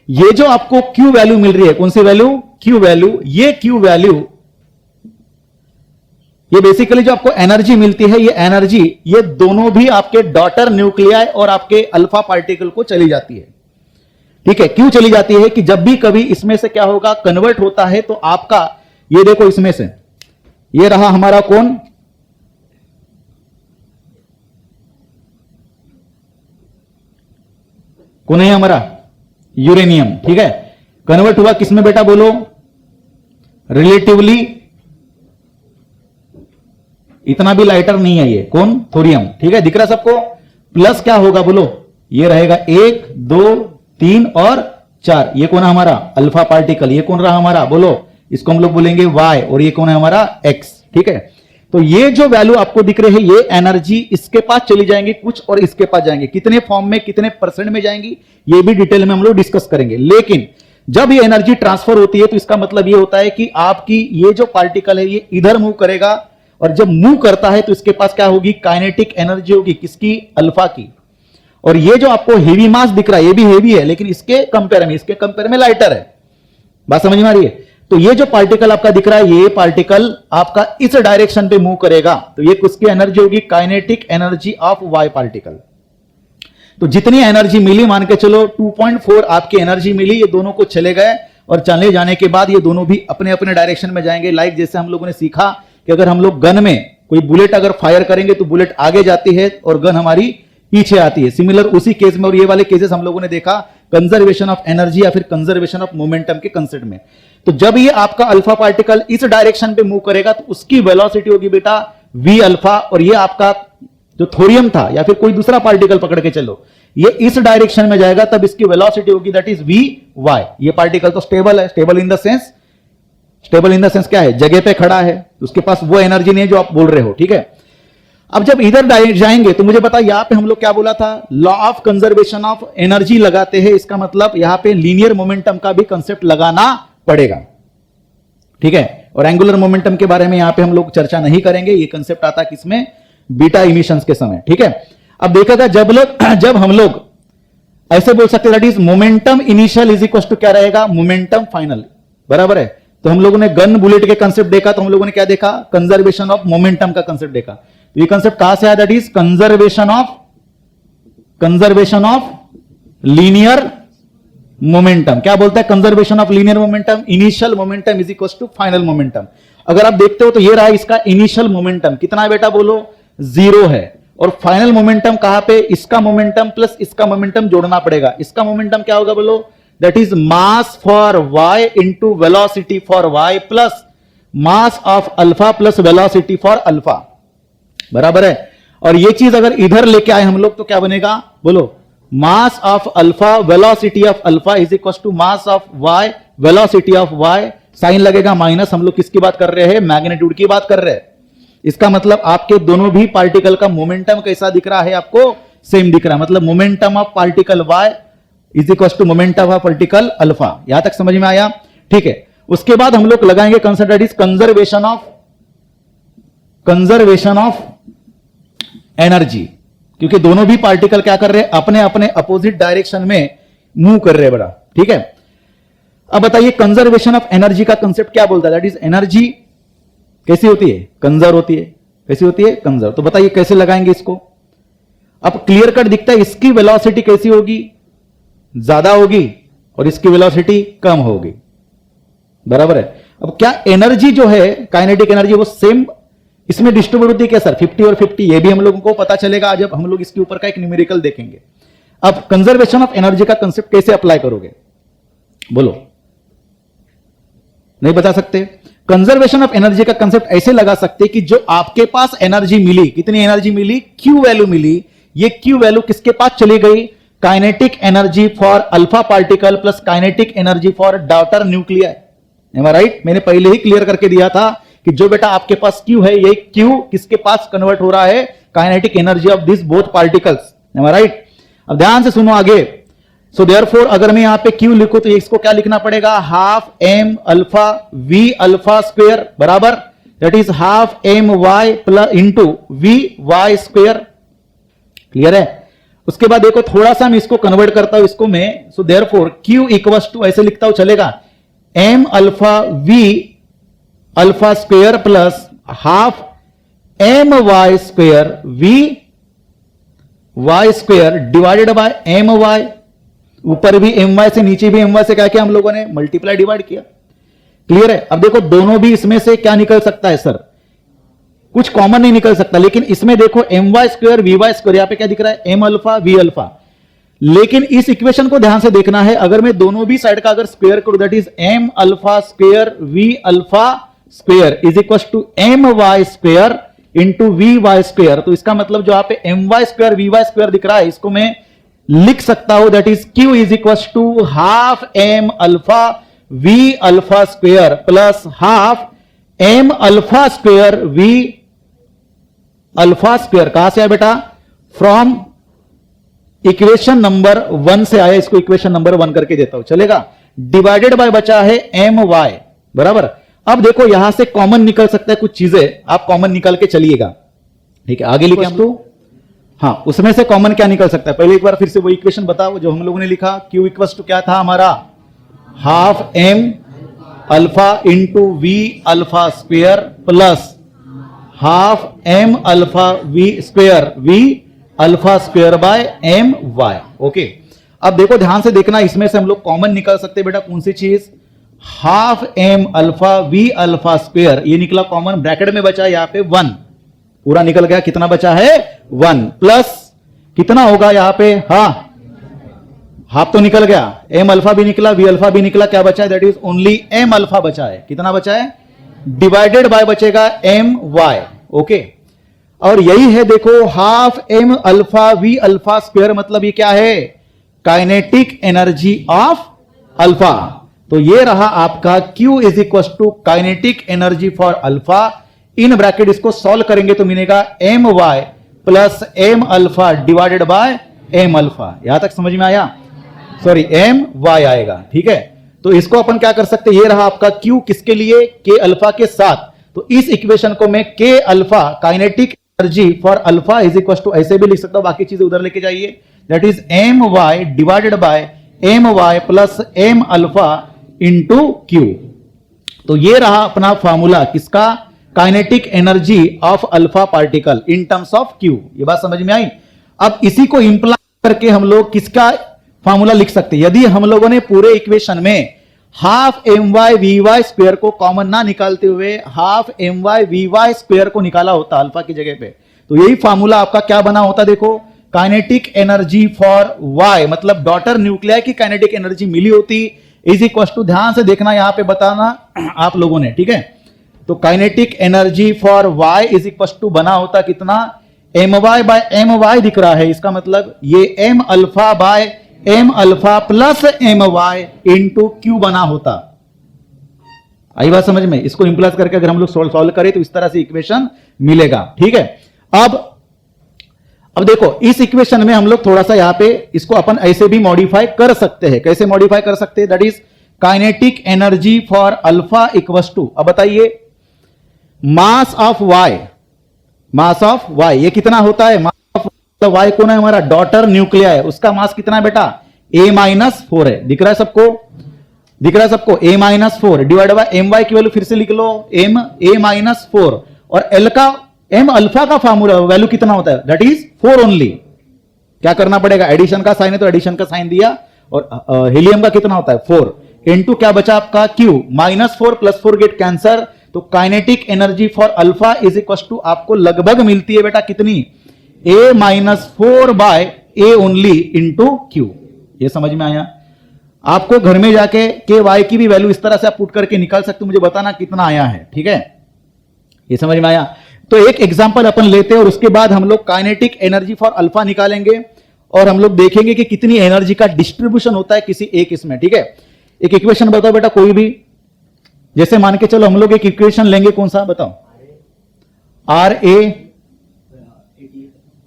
ये जो आपको Q वैल्यू मिल रही है, कौन सी वैल्यू, Q वैल्यू, ये Q वैल्यू, ये बेसिकली जो आपको एनर्जी मिलती है, ये एनर्जी, ये दोनों भी आपके डॉटर न्यूक्लियाई और आपके अल्फा पार्टिकल को चली जाती है, ठीक है। क्यों चली जाती है कि जब भी कभी इसमें से क्या होगा, कन्वर्ट होता है, तो आपका ये देखो, इसमें से ये रहा हमारा कौन, कौन है हमारा, यूरेनियम, ठीक है। कन्वर्ट हुआ किसमें बेटा, बोलो, रिलेटिवली इतना भी लाइटर नहीं है ये, कौन, थोरियम, ठीक है। दिख रहा सबको, प्लस क्या होगा बोलो, ये रहेगा 1 2 3 और 4, ये कौन है हमारा, अल्फा पार्टिकल, ये कौन रहा हमारा, बोलो, इसको हम लोग बोलेंगे Y, और ये कौन है हमारा X, ठीक है। तो ये जो वैल्यू आपको दिख रहे हैं, ये एनर्जी इसके पास चली जाएंगी कुछ और इसके पास जाएंगे, कितने फॉर्म में, कितने परसेंट में जाएंगी, ये भी डिटेल में हम लोग डिस्कस करेंगे। लेकिन जब ये एनर्जी ट्रांसफर होती है, तो इसका मतलब ये होता है कि आपकी ये जो पार्टिकल है, ये इधर मूव करेगा, और जब मूव करता है तो इसके पास क्या होगी, काइनेटिक एनर्जी होगी, किसकी, अल्फा की। और ये जो आपको हेवी मास दिख रहा है, ये भी हेवी है, लेकिन इसके कंपेयर में लाइटर है, बात समझ में आ रही है। तो ये जो पार्टिकल आपका दिख रहा है, ये पार्टिकल आपका इस डायरेक्शन पे मूव करेगा, तो ये किसकी एनर्जी होगी, kinetic energy of Y particle. तो जितनी एनर्जी मिली, मान के चलो 2.4 आपकी एनर्जी मिली, ये दोनों को चले गए, और चले जाने के बाद ये दोनों भी अपने अपने डायरेक्शन में जाएंगे। लाइक जैसे हम लोगों ने सीखा कि अगर हम लोग गन में कोई बुलेट अगर फायर करेंगे, तो बुलेट आगे जाती है और गन हमारी पीछे आती है। सिमिलर उसी केस में, और ये वाले केसेस हम लोगों ने देखा कंजर्वेशन ऑफ एनर्जी या फिर कंजर्वेशन ऑफ मोमेंटम के कंसेप्ट में। तो जब ये आपका अल्फा पार्टिकल इस डायरेक्शन पे मूव करेगा, तो उसकी वेलोसिटी होगी बेटा v अल्फा, और ये आपका जो थोरियम था या फिर कोई दूसरा पार्टिकल पकड़ के चलो, ये इस डायरेक्शन में जाएगा, तब इसकी वेलोसिटी होगी दैट इज वी वाई। ये पार्टिकल तो स्टेबल है, स्टेबल इन द सेंस क्या है, जगह पे खड़ा है, तो उसके पास वो एनर्जी नहीं है जो आप बोल रहे हो, ठीक है। अब जब इधर जाएंगे, तो मुझे बता, यहां पे हम लोग क्या बोला था, law of conservation of energy लगाते हैं, इसका मतलब यहां पे लीनियर मोमेंटम का भी कंसेप्ट लगाना पड़ेगा, ठीक है। और एंगुलर मोमेंटम के बारे में यहां पे हम लोग चर्चा नहीं करेंगे, ये कंसेप्ट आता है किसमें, बीटा इमिशंस के समय, ठीक है। अब देखा था जब हम लोग ऐसे बोल सकते that is momentum initial is equal to क्या रहेगा, मोमेंटम फाइनल, बराबर है। तो हम लोगों ने गन बुलेट के कंसेप्ट देखा, तो हम लोगों ने क्या देखा, कंजर्वेशन ऑफ मोमेंटम का कंसेप्ट देखा। तो ये कंसेप्ट कहां से आया, that is conservation of linear momentum. क्या बोलता है, conservation of linear momentum, initial momentum is equal to final momentum. अगर आप देखते हो तो ये रहा इसका इनिशियल मोमेंटम, कितना है बेटा, बोलो 0 है। और फाइनल मोमेंटम कहां पे, इसका मोमेंटम प्लस इसका मोमेंटम जोड़ना पड़ेगा। इसका मोमेंटम क्या होगा बोलो, that is mass for y into velocity for y plus mass of alpha plus velocity for alpha, बराबर है। और ये चीज अगर इधर लेके आए हम लोग, तो क्या बनेगा, बोलो mass of alpha velocity of alpha is equal to mass of y velocity of y, sign लगेगा माइनस, हम लोग किसकी बात कर रहे हैं, मैग्नीट्यूड की बात कर रहे हैं। इसका मतलब आपके दोनों भी पार्टिकल का मोमेंटम कैसा दिख रहा है, आपको सेम दिख रहा है। मतलब momentum of particle y is equal to momentum of particle alpha. यहां तक समझ में आया? ठीक है, उसके बाद हम लोग लगाएंगे concept that is conservation of energy, क्योंकि दोनों भी पार्टिकल क्या कर रहे हैं, अपने अपने अपोजिट डायरेक्शन में मूव कर रहे हैं बड़ा। ठीक है, अब बताइए कंजर्वेशन ऑफ एनर्जी का कंसेप्ट क्या बोलता है? दैट इज एनर्जी कैसी होती है, कंजर्व होती है। कैसी होती है? कंजर्व। तो बताइए कैसे लगाएंगे इसको? अब क्लियर कट दिखता है, इसकी वेलोसिटी कैसी होगी, ज्यादा होगी, और इसकी वेलोसिटी कम होगी, बराबर है। अब क्या एनर्जी जो है, काइनेटिक एनर्जी, वो सेम इसमें डिस्ट्रीब्यूट होती है क्या सर? 50 और 50, ये भी हम लोगों को पता चलेगा जब हम लोग इसके ऊपर का एक न्यूमेरिकल देखेंगे। अब कंजर्वेशन ऑफ एनर्जी का कंसेप्ट कैसे अप्लाई करोगे, बोलो? नहीं बता सकते? कंजर्वेशन ऑफ एनर्जी का कंसेप्ट ऐसे लगा सकते कि जो आपके पास एनर्जी मिली, कितनी एनर्जी मिली, क्यू वैल्यू मिली, ये क्यू वैल्यू किसके पास चली गई? Kinetic energy for alpha particle plus kinetic energy for daughter nuclear. Am I right? मैंने पहले ही क्लियर करके दिया था कि जो बेटा आपके पास क्यू है, ये क्यू किसके पास कन्वर्ट हो रहा है? Kinetic energy of this both particles. Am I right? अब ध्यान से सुनो आगे। सो देयरफॉर अगर मैं यहां पे क्यू लिखूं तो इसको क्या लिखना पड़ेगा? Half M alpha V alpha square बराबर, that is half M Y plus into V Y square. Clear है? उसके बाद देखो थोड़ा सा मैं इसको कन्वर्ट करता हूं इसको मैं। So therefore Q equals to ऐसे लिखता हूं, चलेगा? M alpha V alpha square plus half M Y square V Y square divided by M Y. ऊपर भी एम वाई से, नीचे भी एम वाई से क्या किया हम लोगों ने? मल्टीप्लाई डिवाइड किया। क्लियर है? अब देखो दोनों भी इसमें से क्या निकल सकता है सर? कुछ कॉमन नहीं निकल सकता, लेकिन इसमें देखो M Y square V Y square, यहां पे क्या दिख रहा है? M alpha V alpha. लेकिन इस इक्वेशन को ध्यान से देखना है, अगर मैं दोनों भी साइड का अगर स्क्वायर करूं, that is M alpha square V alpha square is equal to M Y square into V Y square. तो इसका मतलब जो यहाँ पे M Y square V Y square दिख रहा है, इसको मैं लिख सकता हूं, that is Q is equal to half M alpha V alpha square plus half M alpha square V alpha square. कहां से आया बेटा? फ्रॉम इक्वेशन नंबर 1 से आया, इसको इक्वेशन नंबर 1 करके देता हूं, चलेगा? डिवाइडेड बाय बचा है एम वाई बराबर। अब देखो यहां से कॉमन निकल सकता है कुछ चीजें, आप कॉमन निकाल के चलिएगा। ठीक है, आगे लिखे हम तो हाँ, उसमें से कॉमन क्या निकल सकता है? पहले एक बार फिर से वो इक्वेशन बताओ जो हम लोगों ने लिखा। क्यू इक्वल्स टू क्या था हमारा? Half M alpha into V alpha square plus half M alpha V square V alpha square by M Y. Okay, अब देखो ध्यान से देखना, इसमें से हम लोग कॉमन निकाल सकते हैं बेटा कौन सी चीज? Half M alpha V alpha square, ये निकला कॉमन, ब्रैकेट में बचा यहां पे 1, पूरा निकल गया। कितना बचा है? 1 प्लस कितना होगा यहां पे? हाँ, हाफ तो निकल गया, एम अल्फा भी निकला, वी अल्फा भी निकला, क्या बचा है? That is only M alpha बचा है। कितना बचा है? डिवाइडेड बाय बचेगा एम वाई। ओके, और यही है देखो half M alpha V alpha square, मतलब ये क्या है? Kinetic energy of alpha. तो ये रहा आपका Q is equal to kinetic energy for alpha. In bracket इसको सॉल्व करेंगे तो मिलेगा M Y plus M alpha divided by M alpha. यहां तक समझ में आया? सॉरी, एम वाई आएगा। ठीक है, तो इसको अपन क्या कर सकते हैं? ये रहा आपका Q किसके लिए? के अल्फा के साथ। तो इस इक्वेशन को मैं K alpha kinetic energy for alpha is equal to ऐसे भी लिख सकता हूं, बाकी चीजें उधर लेके जाइए, that is M Y divided by M Y plus M alpha into Q. तो ये रहा अपना फॉर्मूला किसका? Kinetic energy of alpha particle in terms of Q. ये बात समझ में आई? अब इसी को इंप्लाई करके हम लोग किसका फॉर्मूला लिख सकते हैं? यदि हम लोगों ने पूरे इक्वेशन में half M Y V Y square को कॉमन ना निकालते हुए half M Y V Y square को निकाला होता अल्फा की जगह पे, तो यही फॉर्मूला आपका क्या बना होता? देखो, काइनेटिक एनर्जी फॉर वाई, मतलब डॉटर न्यूक्लियर की काइनेटिक एनर्जी मिली होती इज इक्वल टू, ध्यान से देखना यहां पे बताना आप लोगों ने, ठीक है? तो kinetic energy for Y is equal to बना होता कितना? M Y by M Y दिख रहा है, इसका मतलब ये M alpha by M alpha plus M Y into Q बना होता। आई बात समझ में? इसको इंप्लास करके अगर हम लोग सॉल्व करें तो इस तरह से इक्वेशन मिलेगा। ठीक है, अब देखो इस इक्वेशन में हम लोग थोड़ा सा यहां पे इसको अपन ऐसे भी मॉडिफाई कर सकते हैं। कैसे मॉडिफाई कर सकते हैं? That is kinetic energy for alpha equals to, अब बताइए, mass of Y, mass of Y ये कितना होता है? मास ऑफ वाई कौन है? हमारा डॉटर न्यूक्लिया है, उसका मास कितना है बेटा? A-4 है। दिख रहा है सबको? दिख रहा है सबको? A-4 divide by M Y की वैल्यू फिर से लिख लो, एम A-4, और एल का एम अल्फा का फॉर्मूला वैल्यू कितना होता है? That is 4 only. क्या करना पड़ेगा? एडिशन का साइन है तो एडिशन का साइन दिया, और हीलियम का कितना होता है? 4 इनटू क्या बचा आपका? Q, -4 + 4 get cancel. तो kinetic energy for alpha is equal to आपको लगभग मिलती है बेटा कितनी? A-4 by A only into Q। ये समझ में आया? आपको घर में जाके के वाई की भी वैल्यू इस तरह से आप पुट करके निकाल सकते हो, मुझे बताना कितना आया है। ठीक है, ये समझ में आया? तो एक एग्जांपल अपन लेते हैं और उसके बाद हम लोग काइनेटिक एनर्जी फॉर अल्फा निकालेंगे और हम लोग देखेंगे कि कितनी एनर्जी का डिस्ट्रीब्यूशन होता है किसी एक इसमें। ठीक है, एक इक्वेशन बताओ बेटा कोई भी, जैसे मान के चलो हम लोग एक इक्वेशन लेंगे, कौन सा बताओ? RA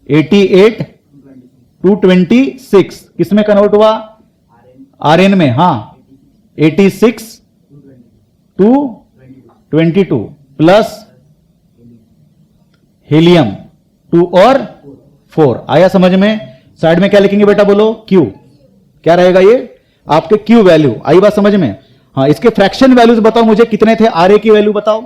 88/226 किसमें कन्वर्ट हुआ? RN में। हाँ, 86/222 प्लस हीलियम 2 और 4। आया समझ में? साइड में क्या लिखेंगे बेटा बोलो? Q। क्या रहेगा ये? आपके Q वैल्यू। आई बात समझ में? हाँ, इसके फ्रैक्शन वैल्यूज बताओ मुझे कितने थे? RA की वैल्यू बताओ।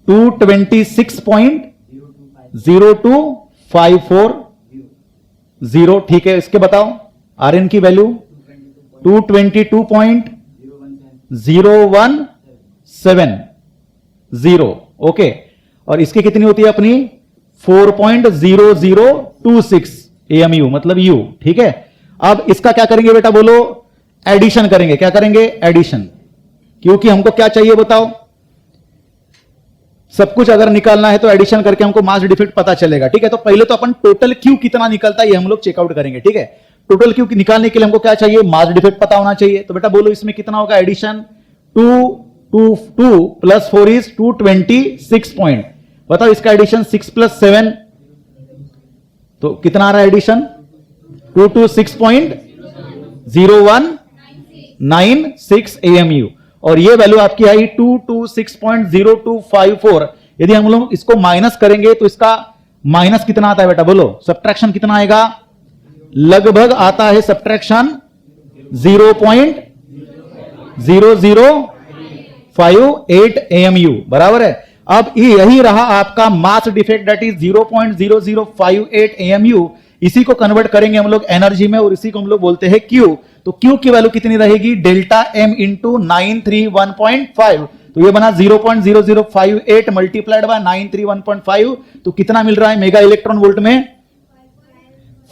226.0254 ठीक है, इसके बताओ RN की वैल्यू 222.0170। ओके, और इसकी कितनी होती है अपनी? 4.0026 AMU मतलब U। ठीक है, अब इसका क्या करेंगे बेटा बोलो? एडिशन करेंगे। क्या करेंगे? एडिशन। क्योंकि हमको क्या चाहिए बताओ? सब कुछ अगर निकालना है तो एडिशन करके हमको मास डिफेक्ट पता चलेगा। ठीक है, तो पहले तो अपन टोटल Q कितना निकलता है ये हम लोग चेकआउट करेंगे। ठीक है, टोटल Q निकालने के लिए हमको क्या चाहिए? मास डिफेक्ट पता होना चाहिए। तो बेटा बोलो इसमें कितना होगा एडिशन? 2 + 4 is 226 point. बताओ इसका एडिशन 6 + 7 तो कितना आ रहा है एडिशन? 226.0196 AMU, और ये वैल्यू आपकी आई 226.0254। यदि हम लोग इसको माइनस करेंगे तो इसका माइनस कितना आता है बेटा बोलो? सब्ट्रैक्शन कितना आएगा? लगभग आता है सब्ट्रैक्शन 0.0058 AMU। बराबर है? अब यही रहा आपका mass defect, that is 0.0058 AMU। इसी को कन्वर्ट करेंगे हम लोग एनर्जी में और इसी को हम लोग बोलते हैं Q। तो Q की वैल्यू कितनी रहेगी? Delta M into 931.5। तो ये बना 0.0058 मल्टीप्लाइड बाय 931.5। तो कितना मिल रहा है मेगा इलेक्ट्रॉन वोल्ट में?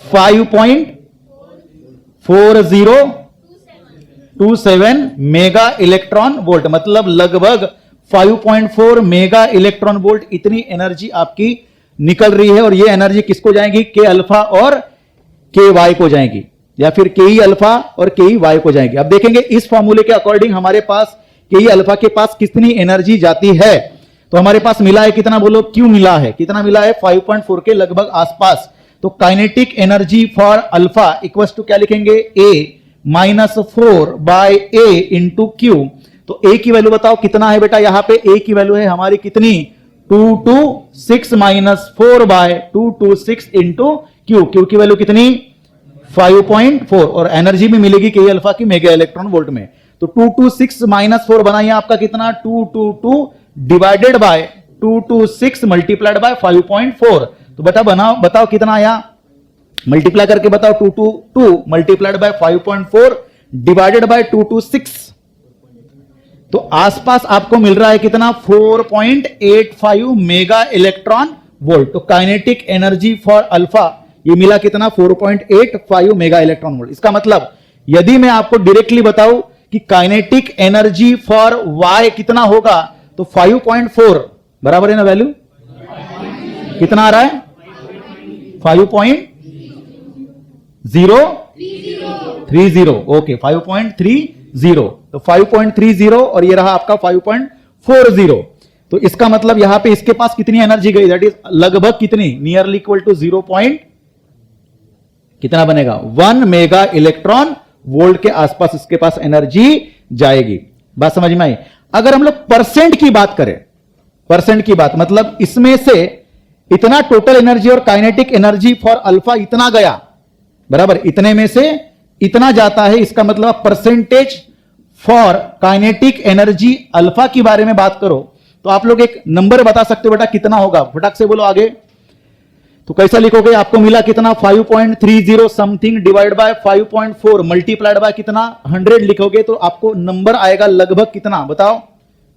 5.4027 मेगा इलेक्ट्रॉन वोल्ट, मतलब लगभग 5.4 मेगा इलेक्ट्रॉन वोल्ट। इतनी एनर्जी आपकी निकल रही है, और ये एनर्जी किसको जाएगी? के अल्फा और के वाई को जाएगी, या फिर के ई अल्फा और के ई वाई को जाएगी। अब देखेंगे इस फॉर्मूले के अकॉर्डिंग हमारे पास के ई अल्फा के पास कितनी एनर्जी जाती है। तो हमारे पास मिला है कितना बोलो? Q मिला है। कितना मिला है? 5.4 के लगभग आसपास। तो kinetic energy for alpha equals to क्या लिखेंगे? A-4 by A into Q। तो A की वैल्यू बताओ कितना है बेटा? यहां पे A की वैल्यू है हमारी कितनी? 226 - 4 बाय 226 इंटू Q। Q की वैल्यू कितनी? 5.4, और एनर्जी भी मिलेगी के अल्फा की मेगा इलेक्ट्रॉन वोल्ट में। तो 226 - 4 बनाइए आपका कितना? 222 डिवाइडेड बाय 226 मल्टीप्लाइड बाय 5.4। तो बेटा बताओ कितना आया? मल्टीप्लाई करके बताओ। 222 मल्टीप्लाइड बाय 5.4 डिवाइडेड बाय 226। तो आसपास आपको मिल रहा है कितना? 4.85 मेगा इलेक्ट्रॉन वोल्ट। तो काइनेटिक एनर्जी फॉर अल्फा ये मिला कितना? 4.85 मेगा इलेक्ट्रॉन वोल्ट। इसका मतलब यदि मैं आपको डायरेक्टली बताऊं कि काइनेटिक एनर्जी फॉर वाई कितना होगा, तो 5.4 बराबर है ना वैल्यू? कितना आ रहा है? 5.030। ओके, 5.30। तो 5.30 और ये रहा आपका 5.40। तो इसका मतलब यहां पे इसके पास कितनी एनर्जी गई, दैट इज लगभग कितनी, नियरली इक्वल टू 0 कितना बनेगा, 1 मेगा इलेक्ट्रॉन वोल्ट के आसपास इसके पास एनर्जी जाएगी। बात समझ में आई। अगर हम लोग परसेंट की बात करें, परसेंट की बात मतलब इसमें से इतना टोटल एनर्जी और काइनेटिक एनर्जी फॉर अल्फा इतना गया, बराबर, इतने में से इतना जाता है, इसका मतलब percentage for kinetic energy alpha के बारे में बात करो तो आप लोग एक नंबर बता सकते हो बेटा कितना होगा, फटाक से बोलो आगे। तो कैसा लिखोगे, आपको मिला कितना 5.30 something divide by 5.4 multiplied by कितना 100 लिखोगे तो आपको नंबर आएगा लगभग कितना, बताओ,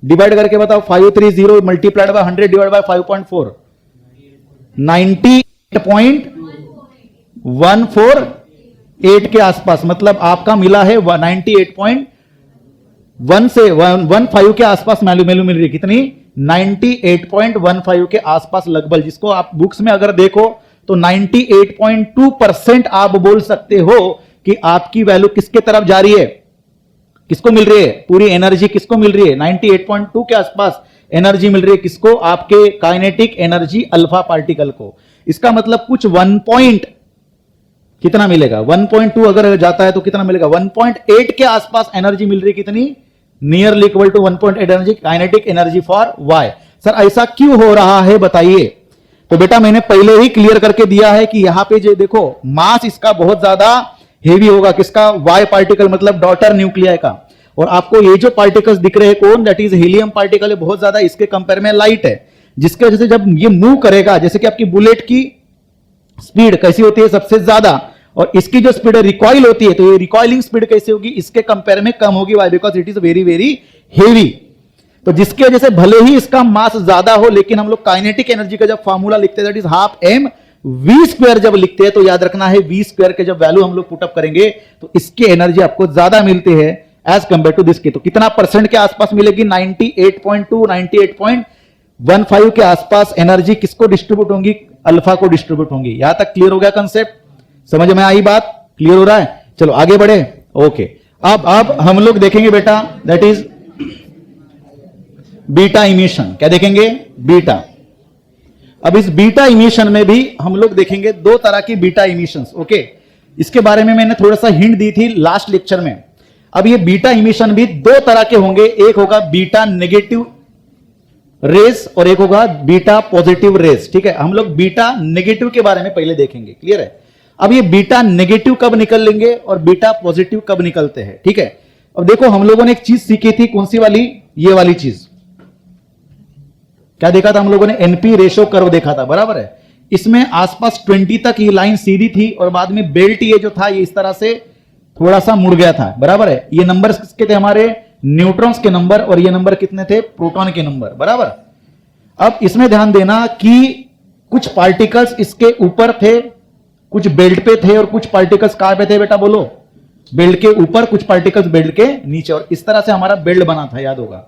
डिवाइड करके बताओ, 530 मल्टीप्लाइड बाय 100 डिवाइड बाय 5.4 98.148 के आसपास, मतलब आपका मिला है 98.1 से 15 के आसपास वैल्यू मिल रही है, कितनी 98.15 के आसपास लगभग, जिसको आप बुक्स में अगर देखो तो 98.2% आप बोल सकते हो कि आपकी वैल्यू किसके तरफ जा रही है, किसको मिल रही है, पूरी एनर्जी किसको मिल रही है, 98.2 के आसपास एनर्जी मिल रही है, किसको, आपके काइनेटिक एनर्जी अल्फा पार्टिकल को। इसका मतलब कुछ 1 पॉइंट कितना मिलेगा, 1.2 अगर जाता है तो कितना मिलेगा, 1.8 के आसपास एनर्जी मिल रही है, कितनी, nearly equal to 1.8 energy, kinetic energy for Y. Sir ऐसा क्यों हो रहा है बताइए। तो बेटा मैंने पहले ही क्लियर करके दिया है कि यहां पे जो देखो मास इसका बहुत ज्यादा हेवी होगा, किसका, वाई पार्टिकल मतलब डॉटर न्यूक्लियाई का, और आपको ये जो पार्टिकल्स दिख रहे हैं कौन, दैट इज हीलियम पार्टिकल है, बहुत ज्यादा इसके कंपेयर में लाइट है, जिसके वजह से जब ये मूव करेगा, जैसे कि आपकी बुलेट की स्पीड कैसी होती है सबसे ज्यादा, और इसकी जो स्पीड रिकॉइल होती है, तो ये रिकॉइलिंग स्पीड कैसे होगी, इसके कंपेयर में कम होगी, why, because it is very very heavy. तो जिसकी वजह से भले ही इसका मास ज्यादा हो, लेकिन हम लोग काइनेटिक एनर्जी का जब फॉर्मूला लिखते हैं that is half M V square, जब लिखते हैं तो याद रखना है वी स्क्वायर के जब वैल्यू हम लोग पुटअप करेंगे तो इसकी एनर्जी आपको ज्यादा मिलती है एज कंपेयर टू दिस की। तो कितना परसेंट के आसपास मिलेगी, 98.2 98.15 के आसपास एनर्जी किसको डिस्ट्रीब्यूट होंगी, अल्फा को डिस्ट्रीब्यूट होंगी। यहां तक क्लियर हो गया कंसेप्ट, समझ में आई बात, क्लियर हो रहा है। चलो आगे बढ़े, ओके। अब हम लोग देखेंगे बेटा दैट इज बीटा इमिशन। क्या देखेंगे, बीटा। अब इस बीटा इमिशन में भी हम लोग देखेंगे दो तरह की बीटा इमिशंस, ओके। इसके बारे में मैंने थोड़ा सा हिंट दी थी लास्ट लेक्चर में। अब ये बीटा इमिशन भी दो तरह के होंगे, एक होगा बीटा नेगेटिव रेस और एक होगा बीटा पॉजिटिव रेस, ठीक है। हम लोग बीटा नेगेटिव के बारे में पहले देखेंगे, क्लियर है। अब ये बीटा नेगेटिव कब निकल लेंगे और बीटा पॉजिटिव कब निकलते हैं, ठीक है। अब देखो हम लोगों ने एक चीज सीखी थी, कौन सी वाली, ये वाली चीज। क्या देखा था हम लोगों ने, एनपी रेशो कर्व देखा था, बराबर है। इसमें आसपास 20 तक ये लाइन सीधी थी और बाद में बेल्ट ये जो था ये इस तरह से थोड़ा सा मुड़ गया था, बराबर है। ये नंबर किसके थे, हमारे न्यूट्रॉन्स के नंबर, और ये नंबर कितने थे, प्रोटॉन के नंबर, बराबर। अब इसमें ध्यान देना कि कुछ पार्टिकल्स इसके ऊपर थे, कुछ बेल्ट पे थे, और कुछ पार्टिकल्स कहां पे थे बेटा, बोलो, बेल्ट के ऊपर, कुछ पार्टिकल्स बेल्ट के नीचे, और इस तरह से हमारा बेल्ट बना था, याद होगा,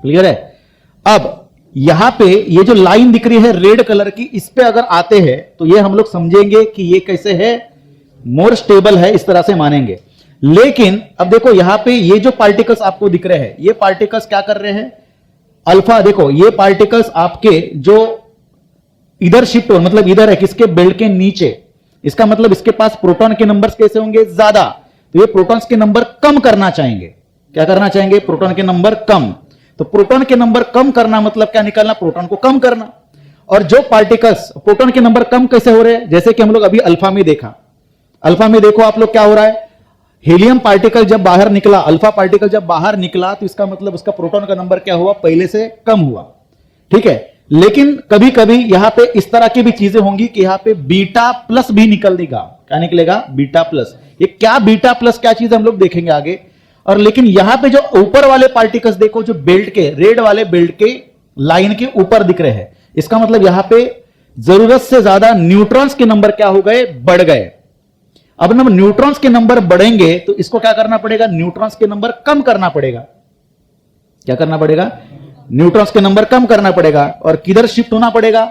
क्लियर है। अब यहां पे ये जो लाइन दिख रही है रेड कलर की, इस पे अगर आते हैं तो ये हम लोग समझेंगे कि ये कैसे है, मोर स्टेबल है, इस तरह से मानेंगे। लेकिन अब देखो यहां पे ये जो पार्टिकल्स आपको दिख रहे हैं, ये पार्टिकल्स क्या कर रहे हैं, अल्फा, देखो ये पार्टिकल्स आपके जो इधर शिफ्ट हो, मतलब इधर है, किसके, बेल्ट के नीचे, इसका मतलब इसके पास प्रोटॉन के नंबर्स कैसे होंगे, ज्यादा, तो ये प्रोटॉन्स के नंबर कम करना चाहेंगे। क्या करना चाहेंगे, प्रोटॉन के नंबर कम। तो प्रोटॉन के नंबर कम करना मतलब क्या निकालना, प्रोटॉन को कम करना। और जो पार्टिकल्स, प्रोटॉन के नंबर कम कैसे हो रहे हैं, जैसे कि हम लोग अभी अल्फा में देखा, अल्फा में देखो आप लोग क्या हो रहा है, हीलियम पार्टिकल जब बाहर निकला, अल्फा पार्टिकल जब बाहर निकला, तो इसका मतलब उसका प्रोटॉन का नंबर क्या हुआ, पहले से कम हुआ, ठीक है। लेकिन कभी कभी यहां पे इस तरह की भी चीजें होंगी कि यहां पे बीटा प्लस भी निकल देगा। क्या निकलेगा, बीटा प्लस। ये क्या बीटा प्लस क्या चीज हम लोग देखेंगे आगे। और लेकिन यहां पे जो ऊपर वाले पार्टिकल्स देखो, जो बेल्ट के, रेड वाले बेल्ट के लाइन के ऊपर दिख रहे हैं, इसका मतलब यहां पे जरूरत से ज्यादा न्यूट्रॉन्स के नंबर क्या हो गए, बढ़ गए। अब ना न्यूट्रॉन्स के नंबर बढ़ेंगे तो इसको क्या करना पड़ेगा, न्यूट्रॉन्स के नंबर कम करना पड़ेगा। क्या करना पड़ेगा, न्यूट्रॉन्स के नंबर कम करना पड़ेगा। और किधर शिफ्ट होना पड़ेगा,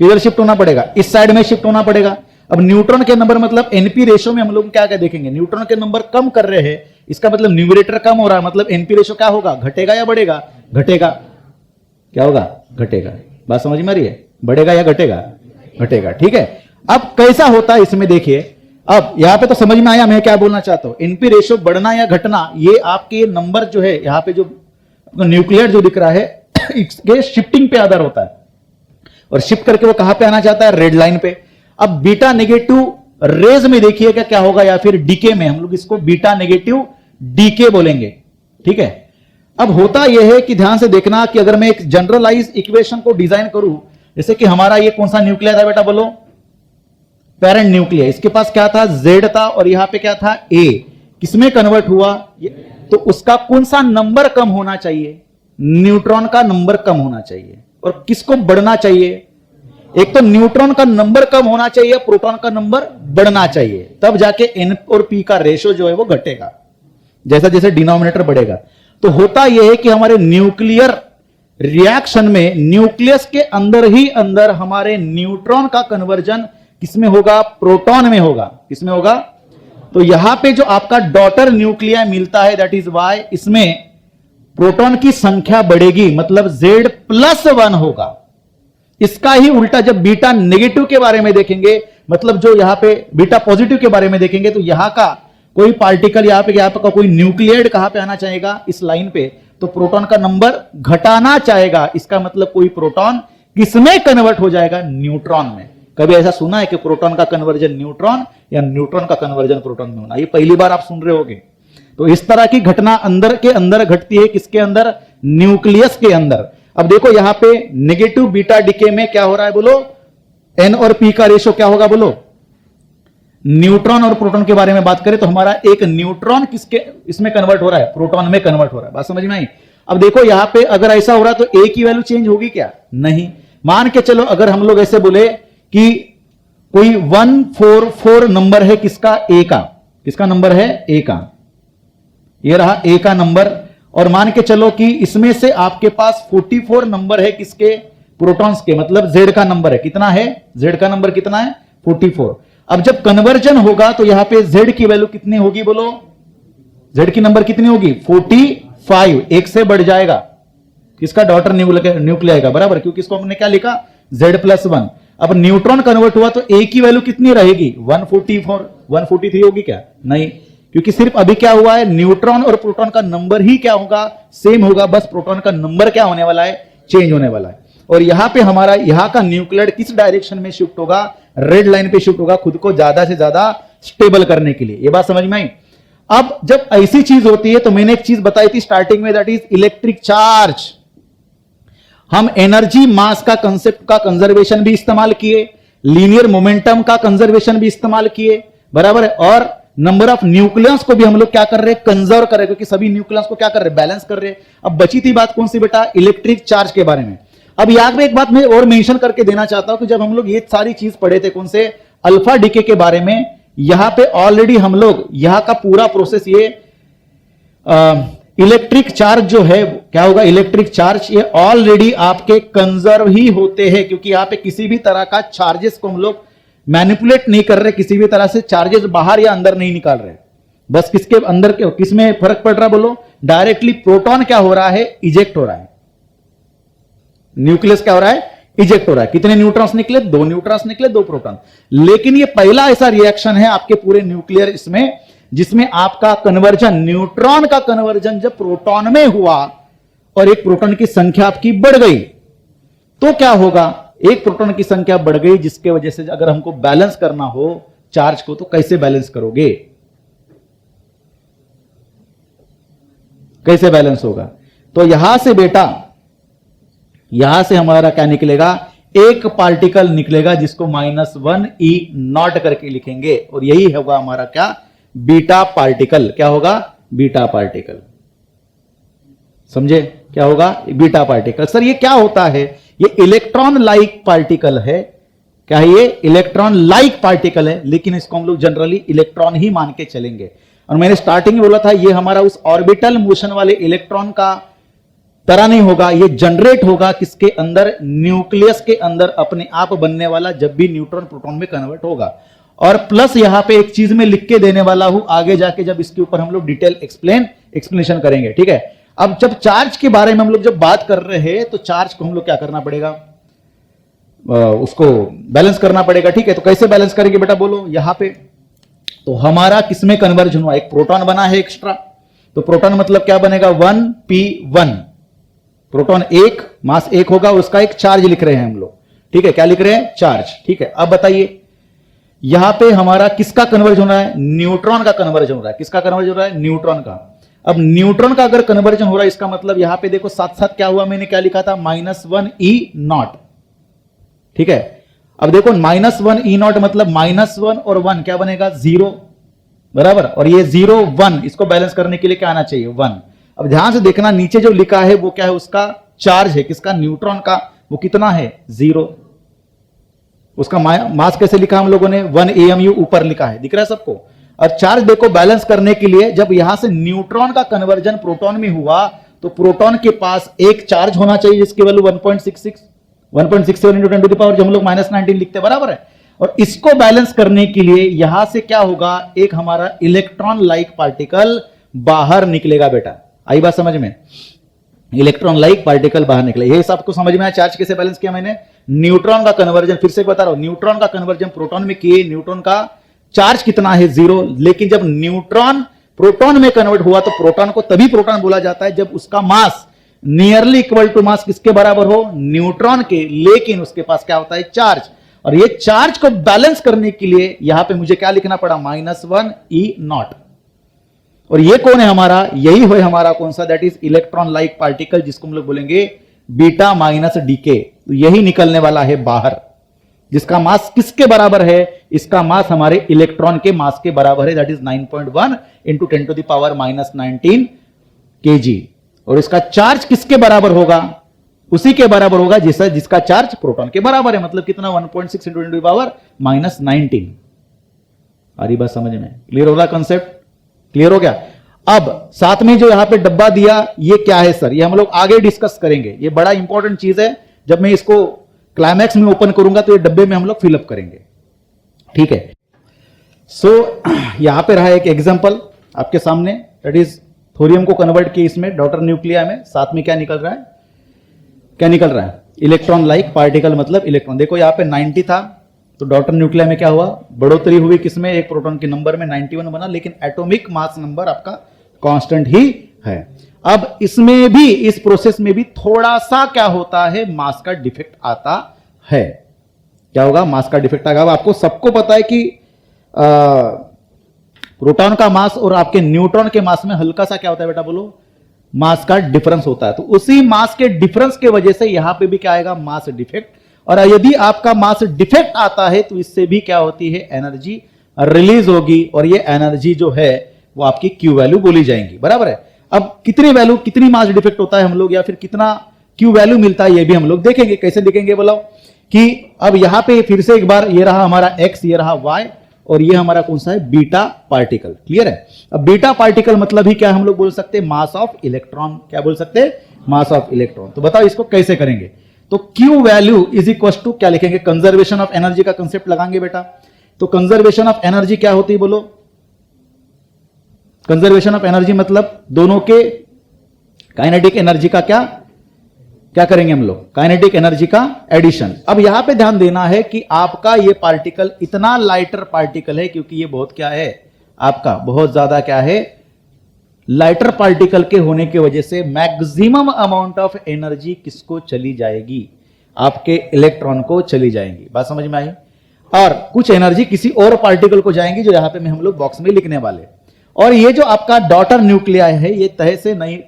किधर शिफ्ट होना पड़ेगा, इस साइड में शिफ्ट होना पड़ेगा। अब न्यूट्रॉन के नंबर मतलब एनपी रेशो में हम लोग क्या क्या देखेंगे, न्यूट्रॉन के नंबर कम कर रहे हैं, इसका मतलब न्यूमरेटर कम हो रहा है, मतलब एनपी रेशो क्या होगा, घटेगा या बढ़ेगा, घटेगा। क्या होगा, घटेगा। बात समझ में आ रही है, बढ़ेगा या घटेगा, घटेगा। ठीक है, अब कैसा होता है इसमें देखिए, अब यहां पे तो समझ में आया मैं क्या बोलना चाहता हूं, एनपी रेशो बढ़ना या घटना, ये आपके नंबर जो है यहां पे जो न्यूक्लियर जो दिख रहा है इसके शिफ्टिंग पे आधार होता है, और शिफ्ट करके वो कहां पे आना चाहता है, रेड लाइन पे। अब बीटा नेगेटिव रेज में देखिएगा क्या होगा, या फिर डीके में, हम लोग इसको बीटा नेगेटिव डीके बोलेंगे। ठीक है, अब होता यह है कि ध्यान से देखना कि अगर मैं एक जनरलाइज इक्वेशन को डिजाइन करूं, जैसे कि हमारा ये कौन सा न्यूक्लियर था बेटा, बोलो, पेरेंट न्यूक्लियर, इसके पास क्या था, जेड था, और यहां पे क्या था, ए, किसमें कन्वर्ट हुआ, तो उसका कौन सा नंबर कम होना चाहिए, न्यूट्रॉन का नंबर कम होना चाहिए, और किसको बढ़ना चाहिए, एक तो न्यूट्रॉन का नंबर कम होना चाहिए, प्रोटॉन का नंबर बढ़ना चाहिए, तब जाके एन और पी का रेशो जो है वो घटेगा, जैसा जैसे डिनोमिनेटर बढ़ेगा। तो होता यह है कि हमारे न्यूक्लियर रिएक्शन में न्यूक्लियस के अंदर ही अंदर हमारे न्यूट्रॉन का कन्वर्जन किसमें होगा, प्रोटॉन में होगा। किसमें होगा, तो यहां पे जो आपका डॉटर न्यूक्लिया मिलता है, दैट इज वाई, इसमें प्रोटॉन की संख्या बढ़ेगी, मतलब Z+1 होगा। इसका ही उल्टा जब बीटा नेगेटिव के बारे में देखेंगे, मतलब जो यहां पे बीटा पॉजिटिव के बारे में देखेंगे, तो यहां का कोई पार्टिकल यहां पे का कोई न्यूक्लियड कहां पे आना चाहेगा, इस लाइन पे, तो प्रोटॉन का नंबर घटाना चाहेगा। इसका मतलब कोई प्रोटॉन किसमें कन्वर्ट हो जाएगा, न्यूट्रॉन में। कभी ऐसा सुना है कि प्रोटॉन का कन्वर्जन न्यूट्रॉन या न्यूट्रॉन का कन्वर्जन प्रोटॉन में होना, ये पहली बार आप सुन रहे होगे। तो इस तरह की घटना अंदर के अंदर घटती है, किसके अंदर, न्यूक्लियस के अंदर। अब देखो यहां पे नेगेटिव बीटा डीके में क्या हो रहा है, बोलो, एन और पी का रेशो क्या होगा, बोलो। न्यूट्रॉन और प्रोटॉन के बारे में बात करें तो हमारा एक न्यूट्रॉन किसके इसमें कन्वर्ट हो रहा है, प्रोटॉन में कन्वर्ट हो रहा है। बात समझ में आई। अब देखो यहां पे अगर ऐसा हो रहा है तो ए की वैल्यू चेंज होगी क्या, नहीं। मान के चलो अगर हम लोग ऐसे बोले कि कोई 144 नंबर है किसका, ए का, किसका नंबर है, ए का, ये रहा ए का नंबर, और मान के चलो कि इसमें से आपके पास 44 नंबर है किसके, प्रोटॉन्स के, मतलब जेड का नंबर है, कितना है, जेड का नंबर कितना है, 44। अब जब कन्वर्जन होगा तो यहां पे जेड की वैल्यू कितनी होगी, बोलो, जेड की नंबर कितनी होगी, 45, एक से बढ़ जाएगा, किसका, डॉटर न्यूक्लियर का, बराबर, क्योंकि इसको हमने क्या लिखा, Z+1। अब न्यूट्रॉन कन्वर्ट हुआ तो ए की वैल्यू कितनी रहेगी, 144, 143 होगी क्या, नहीं, क्योंकि सिर्फ अभी क्या हुआ है, न्यूट्रॉन और प्रोटॉन का नंबर ही क्या होगा, सेम होगा, बस प्रोटॉन का नंबर क्या होने वाला है, चेंज होने वाला है। और यहां पे हमारा यहां का न्यूक्लियर किस डायरेक्शन में शिफ्ट होगा, रेड लाइन पे शिफ्ट होगा, खुद को ज्यादा से ज्यादा स्टेबल करने के लिए। ये बात समझ में आई। अब जब ऐसी चीज होती है तो मैंने एक चीज बताई थी स्टार्टिंग में, दैट इज इलेक्ट्रिक चार्ज। हम एनर्जी मास का कंसेप्ट का कंजर्वेशन भी इस्तेमाल किए, लीनियर मोमेंटम का कंजर्वेशन भी इस्तेमाल किए, बराबर है, और नंबर ऑफ न्यूक्लियस को भी हम लोग क्या कर रहे हैं, कंजर्व कर रहे हैं, क्योंकि सभी न्यूक्लियस को क्या कर रहे हैं, बैलेंस कर रहे हैं। अब बची थी बात कौन सी बेटा, इलेक्ट्रिक चार्ज के बारे में। अब यहां पे एक बात मैं और मेंशन करके देना चाहता हूं कि जब हम लोग ये सारी चीज पढ़े थे, कौन से, अल्फा डीके के बारे में, यहां पे ऑलरेडी हम लोग यहां का पूरा प्रोसेस, ये इलेक्ट्रिक चार्ज जो है क्या होगा, इलेक्ट्रिक चार्ज ये ऑलरेडी आपके कंजर्व ही होते हैं, क्योंकि यहां पे किसी भी तरह का चार्जेस को हम लोग मैनिपुलेट नहीं कर रहे, किसी भी तरह से चार्जेस बाहर या अंदर नहीं निकाल रहे, बस किसके अंदर के किसमें फर्क पड़ रहा है, बोलो, डायरेक्टली प्रोटॉन क्या हो रहा है, इजेक्ट हो रहा है, न्यूक्लियस क्या हो रहा है, इजेक्ट हो रहा है। कितने न्यूट्रॉन्स निकले, 2 न्यूट्रॉन्स निकले, 2 प्रोटॉन। लेकिन ये पहला ऐसा रिएक्शन है आपके पूरे न्यूक्लियर इसमें, जिसमें आपका कन्वर्जन, न्यूट्रॉन का कन्वर्जन जब प्रोटॉन में हुआ और एक प्रोटॉन की संख्या आपकी बढ़ गई, तो क्या होगा, एक प्रोटॉन की संख्या बढ़ गई, जिसके वजह से अगर हमको बैलेंस करना हो चार्ज को, तो कैसे बैलेंस करोगे, कैसे बैलेंस होगा। तो यहां से बेटा, यहां से हमारा क्या निकलेगा, एक पार्टिकल निकलेगा जिसको -1e0 करके लिखेंगे, और यही होगा हमारा क्या, बीटा पार्टिकल। क्या होगा, बीटा पार्टिकल। समझे, क्या होगा, बीटा पार्टिकल। सर ये क्या होता है, ये इलेक्ट्रॉन लाइक पार्टिकल है, क्या है ये, इलेक्ट्रॉन लाइक पार्टिकल है, लेकिन इसको हम लोग जनरली इलेक्ट्रॉन ही मान के चलेंगे। और मैंने स्टार्टिंग में बोला था ये हमारा उस ऑर्बिटल मोशन वाले इलेक्ट्रॉन का तरह नहीं होगा, ये जनरेट होगा किसके अंदर, न्यूक्लियस के अंदर अपने आप बनने वाला, जब भी न्यूट्रॉन प्रोटॉन में कन्वर्ट होगा। और प्लस यहां पे एक चीज में लिख के देने वाला हूं आगे जाके, जब इसके ऊपर हम लोग डिटेल एक्सप्लेनेशन करेंगे, ठीक है। अब जब चार्ज के बारे में हम लोग जब बात कर रहे हैं तो चार्ज को हम लोग क्या करना पड़ेगा, उसको बैलेंस करना पड़ेगा, ठीक है। तो कैसे बैलेंस करेंगे बेटा बोलो, यहां पे तो हमारा किसमें कन्वर्जन हुआ, एक प्रोटॉन बना है एक्स्ट्रा, तो प्रोटॉन मतलब क्या बनेगा 1p1, प्रोटॉन एक, मास एक होगा, उसका एक चार्ज लिख रहे हैं हम लोग, ठीक है। क्या लिख रहे हैं, चार्ज, ठीक है। अब बताइए यहां पे हमारा किसका कन्वर्जन हो रहा है, न्यूट्रॉन का कन्वर्जन हो रहा है, किसका कन्वर्जन हो रहा है, न्यूट्रॉन का। अब न्यूट्रॉन का अगर कन्वर्जन हो रहा है, इसका मतलब यहां पे देखो साथ साथ क्या हुआ, मैंने क्या लिखा था -1e0, ठीक है। अब देखो -1e0 मतलब -1 और 1 क्या बनेगा 0, बराबर, और ये 0 1, इसको बैलेंस करने के लिए क्या आना चाहिए 1। अब ध्यान से देखना नीचे जो लिखा है वो क्या है, उसका चार्ज है, किसका, न्यूट्रॉन का, वो कितना है 0। उसका मास कैसे लिखा हम लोगों ने 1 AMU ऊपर लिखा है, दिख रहा है सबको। और चार्ज देखो बैलेंस करने के लिए जब यहां से न्यूट्रॉन का कन्वर्जन प्रोटॉन में हुआ तो प्रोटॉन के पास एक चार्ज होना चाहिए जिसकी value 1.67 into 10 to the power, जो हम लोग -19 लिखते हैं, बराबर है। और इसको बैलेंस करने के लिए यहां से क्या होगा, एक हमारा इलेक्ट्रॉन लाइक पार्टिकल बाहर निकलेगा बेटा, आई बात समझ में, इलेक्ट्रॉन लाइक पार्टिकल बाहर निकले। ये सबको समझ में आया, चार्ज कैसे बैलेंस किया मैंने, न्यूट्रॉन का कन्वर्जन, फिर से बता रहा हूं, न्यूट्रॉन का कन्वर्जन प्रोटॉन में किए, न्यूट्रॉन का चार्ज कितना है 0, लेकिन जब न्यूट्रॉन प्रोटॉन में कन्वर्ट हुआ तो प्रोटॉन को तभी प्रोटॉन बोला जाता है जब उसका मास नियरली इक्वल टू मास किसके बराबर हो, न्यूट्रॉन के, लेकिन उसके पास क्या होता है चार्ज। और ये चार्ज को बैलेंस करने के लिए यहां पे मुझे क्या लिखना पड़ा -1e0, और ये कौन है हमारा, यही है हमारा कौन सा, that is electron like particle, जिसको हम लोग बोलेंगे बीटा माइनस डीके। तो यही निकलने वाला है बाहर, जिसका मास किसके बराबर है, इसका मास हमारे इलेक्ट्रॉन के मास के बराबर है, that is 9.1 into 10 to the power -19 kg। और इसका चार्ज किसके बराबर होगा, उसी के बराबर होगा जिसका चार्ज प्रोटॉन के बराबर है, मतलब कितना 1.6 into 10 to the power -19। आ रही बात समझ में, क्लियर हो रहा कंसेप्ट, क्लियर हो गया। अब साथ में जो यहां पे डब्बा दिया ये क्या है सर, ये हम लोग आगे डिस्कस करेंगे, ये बड़ा इंपॉर्टेंट चीज है, जब मैं इसको क्लाइमैक्स में ओपन करूंगा तो ये डब्बे में हम लोग फिलअप करेंगे, ठीक है। सो यहां पे रहा एक एग्जांपल आपके सामने, दैट इज थोरियम को कन्वर्ट किया इसमें डॉटर न्यूक्लिया में, साथ में क्या निकल रहा है, क्या निकल रहा है, इलेक्ट्रॉन लाइक पार्टिकल, मतलब इलेक्ट्रॉन। देखो यहां पे 90 था तो डॉटर न्यूक्लिया में क्या हुआ, बढ़ोतरी हुई किसमें, एक प्रोटॉन के नंबर में 91 बना, लेकिन एटॉमिक मास नंबर आपका कांस्टेंट ही है। अब इसमें भी, इस प्रोसेस में भी थोड़ा सा क्या होता है, मास का डिफेक्ट आता है। क्या होगा, मास का डिफेक्ट आएगा। आपको सबको पता है कि प्रोटॉन का मास और आपके न्यूट्रॉन के मास में हल्का सा क्या होता है बेटा बोलो, मास का डिफरेंस होता है। तो उसी मास के डिफरेंस के वजह से यहां पे भी क्या आएगा, मास डिफेक्ट। और यदि आपका मास डिफेक्ट आता है तो इससे भी क्या होती है, एनर्जी रिलीज होगी, और ये एनर्जी जो है वो आपकी क्यू वैल्यू बोली जाएंगी, बराबर है। अब कितनी वैल्यू, कितनी मास डिफेक्ट होता है हम लोग, या फिर कितना क्यू वैल्यू मिलता है, ये भी हम लोग देखेंगे। कैसे देखेंगे बोलो, कि अब यहां पे फिर से एक बार, ये रहा हमारा एक्स, ये रहा वाई, और ये हमारा कौन सा है, बीटा पार्टिकल, क्लियर है। अब बीटा पार्टिकल मतलब ही क्या हम लोग बोल सकते हैं, मास ऑफ इलेक्ट्रॉन, क्या बोल सकते हैं, मास ऑफ इलेक्ट्रॉन। तो बताओ इसको कैसे करेंगे, तो Q value is equal to क्या लिखेंगे, कंजर्वेशन ऑफ एनर्जी का कंसेप्ट लगाएंगे बेटा। तो कंजर्वेशन ऑफ एनर्जी क्या होती है बोलो, कंजर्वेशन ऑफ एनर्जी मतलब दोनों के काइनेटिक एनर्जी का क्या करेंगे हम लोग, काइनेटिक एनर्जी का एडिशन। अब यहां पे ध्यान देना है कि आपका ये पार्टिकल इतना लाइटर पार्टिकल है, क्योंकि ये बहुत क्या है, आपका बहुत ज्यादा क्या है, लाइटर पार्टिकल के होने की वजह से मैक्सिमम अमाउंट ऑफ एनर्जी किसको चली जाएगी, आपके इलेक्ट्रॉन को चली जाएंगी। बात समझ में आई। और कुछ एनर्जी किसी और पार्टिकल को जाएंगी, जो यहां पे हम लोग बॉक्स में लिखने वाले। और ये जो आपका डॉटर न्यूक्लियाई है ये तह से नहीं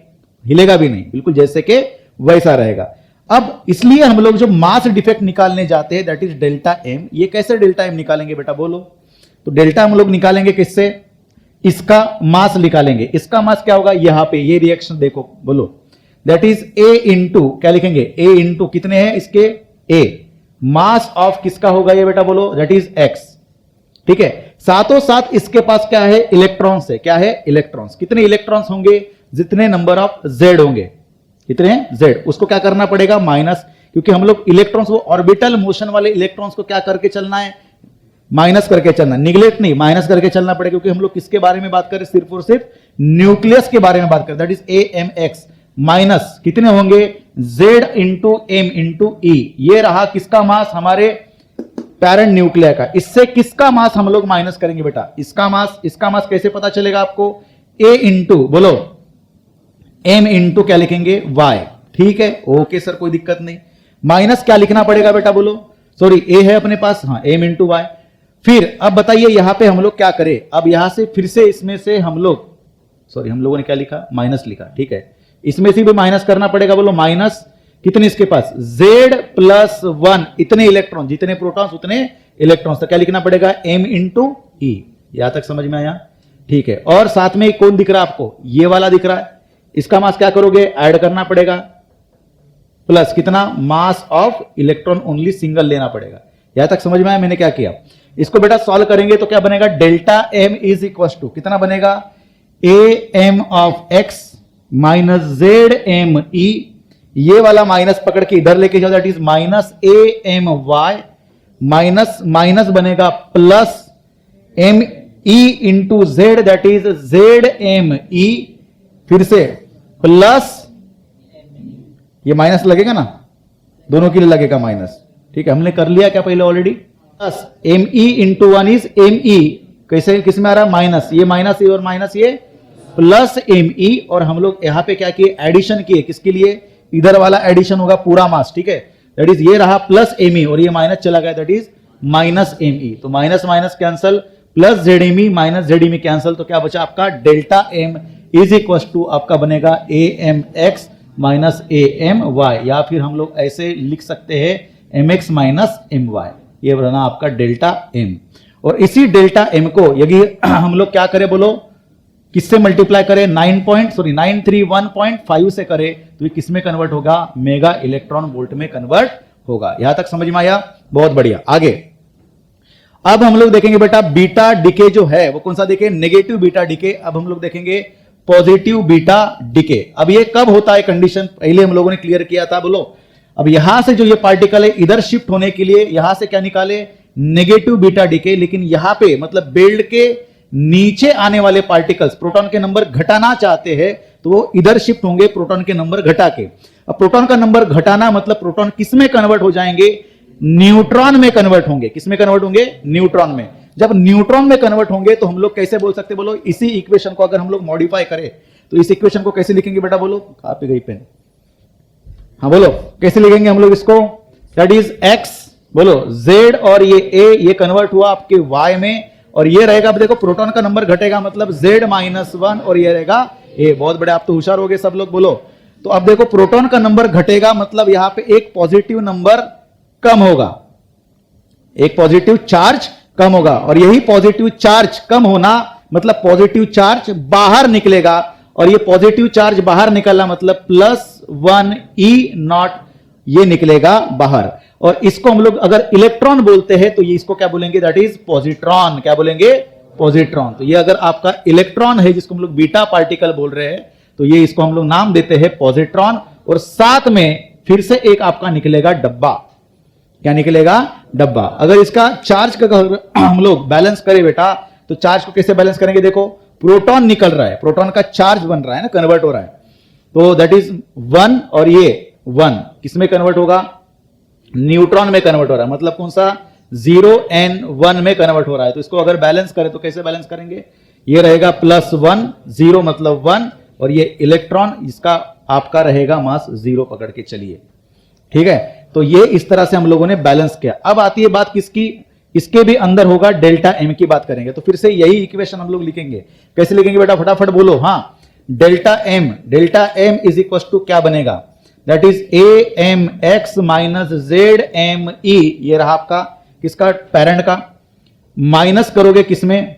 हिलेगा भी नहीं, बिल्कुल जैसे कि वैसा रहेगा। अब इसलिए हम लोग जो मास डिफेक्ट निकालने जाते हैं, दैट इज डेल्टा एम। ये कैसे डेल्टा एम निकालेंगे बेटा बोलो, तो डेल्टा हम लोग निकालेंगे किससे, इसका मास निकालेंगे। इसका मास क्या होगा, यहां पे ये रिएक्शन देखो बोलो, दैट इज ए इंटू क्या लिखेंगे, ए इंटू कितने हैं इसके, ए, मास ऑफ किसका होगा ये बेटा बोलो, दैट इज एक्स, ठीक है। साथों साथ इसके पास क्या है, इलेक्ट्रॉन्स है, क्या है, इलेक्ट्रॉन्स। कितने इलेक्ट्रॉन्स होंगे, जितने नंबर ऑफ जेड होंगे, कितने हैं जेड, उसको क्या करना पड़ेगा माइनस, क्योंकि हम लोग इलेक्ट्रॉन्स, वो ऑर्बिटल मोशन वाले इलेक्ट्रॉन्स को क्या करके चलना है, माइनस करके चलना, निगलेक्ट नहीं, माइनस करके चलना पड़ेगा, क्योंकि हम लोग किसके बारे में बात करें, सिर्फ और सिर्फ न्यूक्लियस के बारे में बात करें, दैट इज AMX माइनस कितने होंगे, Z इंटू एम इंटू ई। ये रहा किसका मास, हमारे पेरेंट न्यूक्लियर का। इससे किसका मास हम लोग माइनस करेंगे बेटा, इसका मास कैसे पता चलेगा आपको, A इंटू बोलो M इंटू क्या लिखेंगे, Y। ठीक है, ओके सर कोई दिक्कत नहीं। माइनस क्या लिखना पड़ेगा बेटा, बोलो, सॉरी A है अपने पास, हाँ M इंटू Y। फिर अब बताइए यहां पे हम लोग क्या करें, अब यहां से फिर से इसमें से हम लोग, सॉरी हम लोगों ने क्या लिखा, माइनस लिखा, ठीक है, इसमें से भी माइनस करना पड़ेगा, बोलो माइनस कितने इसके पास, Z प्लस 1, इतने इलेक्ट्रॉन, जितने प्रोटॉन्स उतने इलेक्ट्रॉन्स, तो क्या लिखना पड़ेगा, M इंटू ई। यहां तक समझ में आया, ठीक है। और साथ में कौन दिख रहा है आपको, ये वाला दिख रहा है, इसका मास क्या करोगे, ऐड करना पड़ेगा, प्लस कितना, mass of electron only single लेना पड़ेगा। यहां तक समझ में आया मैंने क्या किया। इसको बेटा सॉल्व करेंगे तो क्या बनेगा, delta M is equal to कितना बनेगा, AM of x minus ZME। ये वाला माइनस पकड़ के इधर लेके जाओ, that is minus AMY, minus minus बनेगा plus ME into Z, that is ZME, फिर से प्लस, ये माइनस लगेगा ना, दोनों के लिए लगेगा माइनस, ठीक है, हमने कर लिया क्या पहले already, plus ME into 1 is ME, कैसे किस में आ रहा है, माइनस, ये माइनस ये और माइनस ये, प्लस ME, और हम लोग यहां पे क्या किए, एडिशन किए, किसके लिए, इधर वाला एडिशन होगा पूरा मास, ठीक है, दैट इज ये रहा प्लस ME और ये माइनस चला गया, दैट इज माइनस ME, तो minus minus cancel, plus ZME minus ZME cancel, तो क्या बचा आपका, delta M is equal to आपका बनेगा AMX माइनस AMY, या फिर हम लोग ऐसे लिख सकते हैं MX माइनस MY, ये बना आपका डेल्टा M। और इसी डेल्टा M को यदि हम लोग क्या करें, बोलो किससे मल्टीप्लाई करें, 931.5 से करें तो ये किस में कन्वर्ट होगा, मेगा इलेक्ट्रॉन वोल्ट में कन्वर्ट होगा। यहां तक समझ में आया, बहुत बढ़िया। आगे अब हम लोग देखेंगे बेटा बीटा डिके जो है वो कौन सा देखें, नेगेटिव बीटा डिके। अब हम लोग देखेंगे पॉजिटिव बीटा डिके। अब ये कब होता है कंडीशन, पहले हम लोगों ने क्लियर किया था, बोलो। अब यहां से जो ये पार्टिकल है इधर शिफ्ट होने के लिए यहां से क्या निकाले, नेगेटिव बीटा डिके, लेकिन यहां पे मतलब बेल्ट के नीचे आने वाले पार्टिकल्स प्रोटॉन के नंबर घटाना चाहते हैं तो वो इधर शिफ्ट होंगे प्रोटॉन के नंबर घटा के। अब प्रोटॉन का नंबर घटाना मतलब प्रोटॉन किस में कन्वर्ट हो जाएंगे, न्यूट्रॉन में कन्वर्ट होंगे। किस में कन्वर्ट होंगे, न्यूट्रॉन में। जब न्यूट्रॉन में कन्वर्ट होंगे तो हम लोग कैसे बोल सकते, बोलो इसी इक्वेशन को अगर हम लोग मॉडिफाई करें तो इस इक्वेशन को कैसे लिखेंगे बेटा, बोलो कहां पे गई पेन, हाँ बोलो कैसे लिखेंगे हम लोग इसको, दैट इज x, बोलो z और ये a, ये कन्वर्ट हुआ आपके y में, और ये रहेगा, अब देखो प्रोटॉन का नंबर घटेगा मतलब z माइनस 1 और ये रहेगा a। बहुत बड़े, आप तो होशियार हो गए सब लोग, बोलो। तो अब देखो प्रोटॉन का नंबर घटेगा मतलब यहां पे एक पॉजिटिव नंबर कम होगा, एक पॉजिटिव चार्ज कम होगा, और यही पॉजिटिव चार्ज कम होना मतलब पॉजिटिव चार्ज बाहर निकलेगा, और ये पॉजिटिव चार्ज बाहर निकलना मतलब +1 E0 ये निकलेगा बाहर। और इसको हम लोग अगर इलेक्ट्रॉन बोलते हैं तो ये इसको क्या बोलेंगे, दैट इज पॉजिट्रॉन। क्या बोलेंगे, पॉजिट्रॉन। तो ये अगर आपका इलेक्ट्रॉन है जिसको हम लोग बीटा पार्टिकल बोल रहे हैं तो ये इसको हम लोग नाम देते हैं पॉजिट्रॉन। और साथ में फिर से एक आपका निकलेगा डब्बा। क्या निकलेगा, डब्बा। अगर इसका चार्ज का हम लोग बैलेंस करें बेटा तो चार्ज को कैसे बैलेंस करेंगे, देखो प्रोटॉन निकल रहा है, प्रोटॉन का चार्ज बन रहा है ना, कन्वर्ट हो रहा है, तो दैट इज 1 और ये 1 किसमें कन्वर्ट होगा, न्यूट्रॉन में कन्वर्ट हो रहा है, मतलब कौन सा 0n1 में कन्वर्ट हो रहा है। तो इसको अगर बैलेंस करें तो कैसे बैलेंस करेंगे, ये रहेगा +1, 0 मतलब 1, और ये इलेक्ट्रॉन इसका आपका रहेगा मास 0 पकड़ के चलिए, ठीक है। तो ये इस तरह से हम लोगों ने बैलेंस किया। अब आती है बात किसकी, इसके भी अंदर होगा डेल्टा एम की बात करेंगे, तो फिर से यही इक्वेशन हम लोग लिखेंगे। कैसे लिखेंगे बेटा, फटाफट बोलो, हाँ, delta M is equal to क्या बनेगा, that is AMX minus ZME, ये रहा आपका किसका, पेरेंट का, माइनस करोगे किसमें,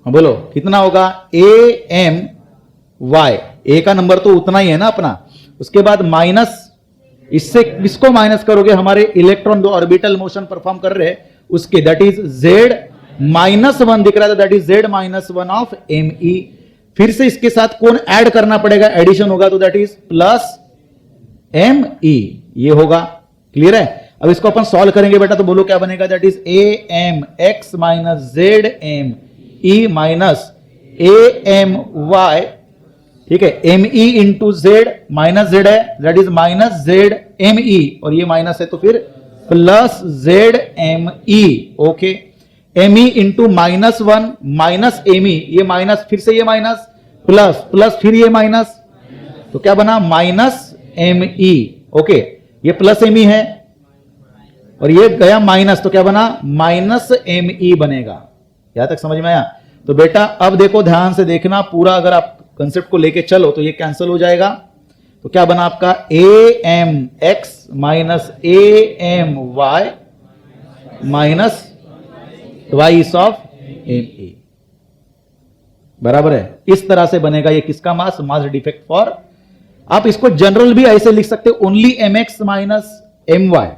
हाँ बोलो कितना होगा, AMY, ए का नंबर तो उतना ही है ना अपना, उसके बाद माइनस इससे किसको माइनस करोगे, हमारे इलेक्ट्रॉन जो ऑर्बिटल मोशन परफॉर्म कर रहे हैं उसके, दैट इज Z माइनस 1 दिख रहा था, that is Z minus 1 of ME। फिर से इसके साथ कौन ऐड करना पड़ेगा, एडिशन होगा तो दैट इज प्लस ME, ये होगा, क्लियर है। अब इसको अपन सॉल्व करेंगे बेटा, तो बोलो क्या बनेगा, that is A M X minus Z M E minus A M Y, ठीक है, M E into Z, minus Z है, that is minus Z M E, और ये माइनस है तो फिर plus Z M E, okay, M E into minus one minus M E, ये माइनस, फिर से ये माइनस, प्लस प्लस फिर ये माइनस, तो क्या बना, माइनस एम ई, ओके, ये प्लस एम ई है और ये गया माइनस, तो क्या बना, माइनस एम ई बनेगा। यहां तक समझ में आया? तो बेटा अब देखो, ध्यान से देखना पूरा, अगर आप कंसेप्ट को लेके चलो तो ये कैंसिल हो जाएगा, तो क्या बना आपका, A M X minus A M Y minus twice of M E, बराबर है। इस तरह से बनेगा ये किसका मास, मास डिफेक्ट फॉर, आप इसको जनरल भी ऐसे लिख सकते हो, only M X minus M Y,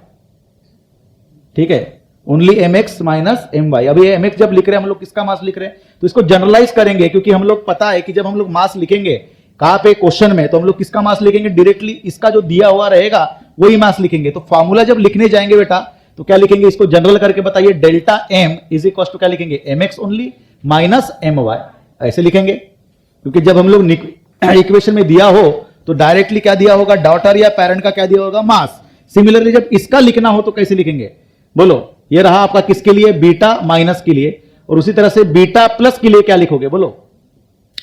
ठीक है, only M X minus M Y. अभी एम एक्स जब लिख रहे हैं हम लोग किसका मास लिख रहे हैं, तो इसको जनरलाइज करेंगे, क्योंकि हम लोग पता है कि जब हम लोग मास लिखेंगे कहां पे, क्वेश्चन में, तो हम लोग किसका मास लिखेंगे, डायरेक्टली इसका जो दिया हुआ रहेगा वही मास लिखेंगे। तो फॉर्मूला जब लिखने जाएंगे बेटा तो क्या लिखेंगे, इसको जनरल करके बताइए, delta M is equal to क्या लिखेंगे, M X only minus M Y, ऐसे लिखेंगे, क्योंकि जब हम लोग इक्वेशन में दिया हो तो डायरेक्टली क्या दिया होगा, डॉटर या पेरेंट का क्या दिया होगा, मास। सिमिलरली जब इसका लिखना हो तो कैसे लिखेंगे, बोलो, ये रहा आपका किसके लिए, बीटा माइनस के लिए, और उसी तरह से बीटा प्लस के लिए क्या लिखोगे, बोलो,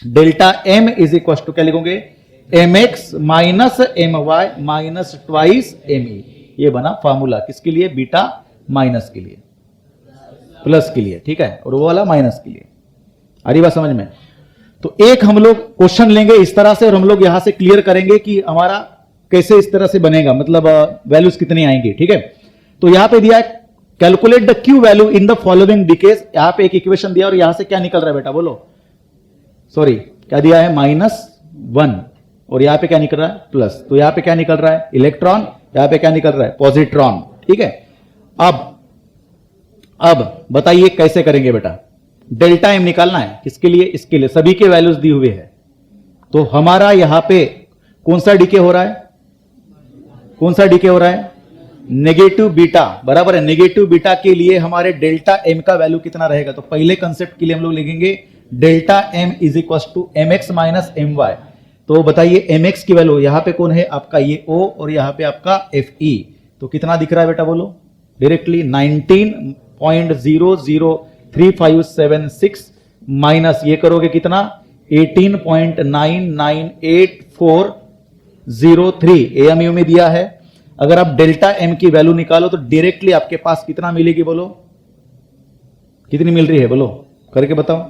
delta M is equal to क्या लिखोगे, M X minus M Y minus twice M E, ये बना फॉर्मूला किसके लिए, बीटा माइनस के लिए, प्लस के लिए, ठीक है, और वो वाला माइनस के लिए। आ रही बात समझ में? तो एक हम लोग क्वेश्चन लेंगे इस तरह से और हम लोग यहां से क्लियर करेंगे कि हमारा कैसे इस तरह से बनेगा, मतलब वैल्यूज कितनी आएंगी, ठीक है। तो यहां पे दिया है calculate the Q value in the following decays, यहां पे एक इक्वेशन दिया और यहां से क्या निकल रहा है बेटा, बोलो, सॉरी क्या दिया है, -1, और यहां पे क्या निकल रहा है, प्लस, तो यहां पे क्या निकल रहा है, इलेक्ट्रॉन, यहां पे क्या निकल रहा है, पॉजिट्रॉन, ठीक है। अब बताइए कैसे करेंगे बेटा, डेल्टा एम निकालना है, किसके लिए, इसके लिए, सभी के वैल्यूज दी हुए है, तो हमारा यहां पे कौन सा डीके हो रहा है, कौन सा डीके हो रहा है, नेगेटिव बीटा, बराबर है, नेगेटिव बीटा के लिए हमारे डेल्टा एम का वैल्यू कितना रहेगा, तो पहले कंसेप्ट के लिए हम लोग लिखेंगे delta M is equal to M X minus M Y. तो बताइए एम एक्स की वैल्यू यहां पे कौन है आपका, ये ओ, और यहां पे आपका एफ ई, तो कितना दिख रहा है बेटा, बोलो डायरेक्टली 19.003576 माइनस ये करोगे कितना, 18.998403 एएमयू में दिया है। अगर आप डेल्टा एम की वैल्यू निकालो तो डायरेक्टली आपके पास कितना मिलेगी, बोलो कितनी मिल रही है, बोलो करके बताओ,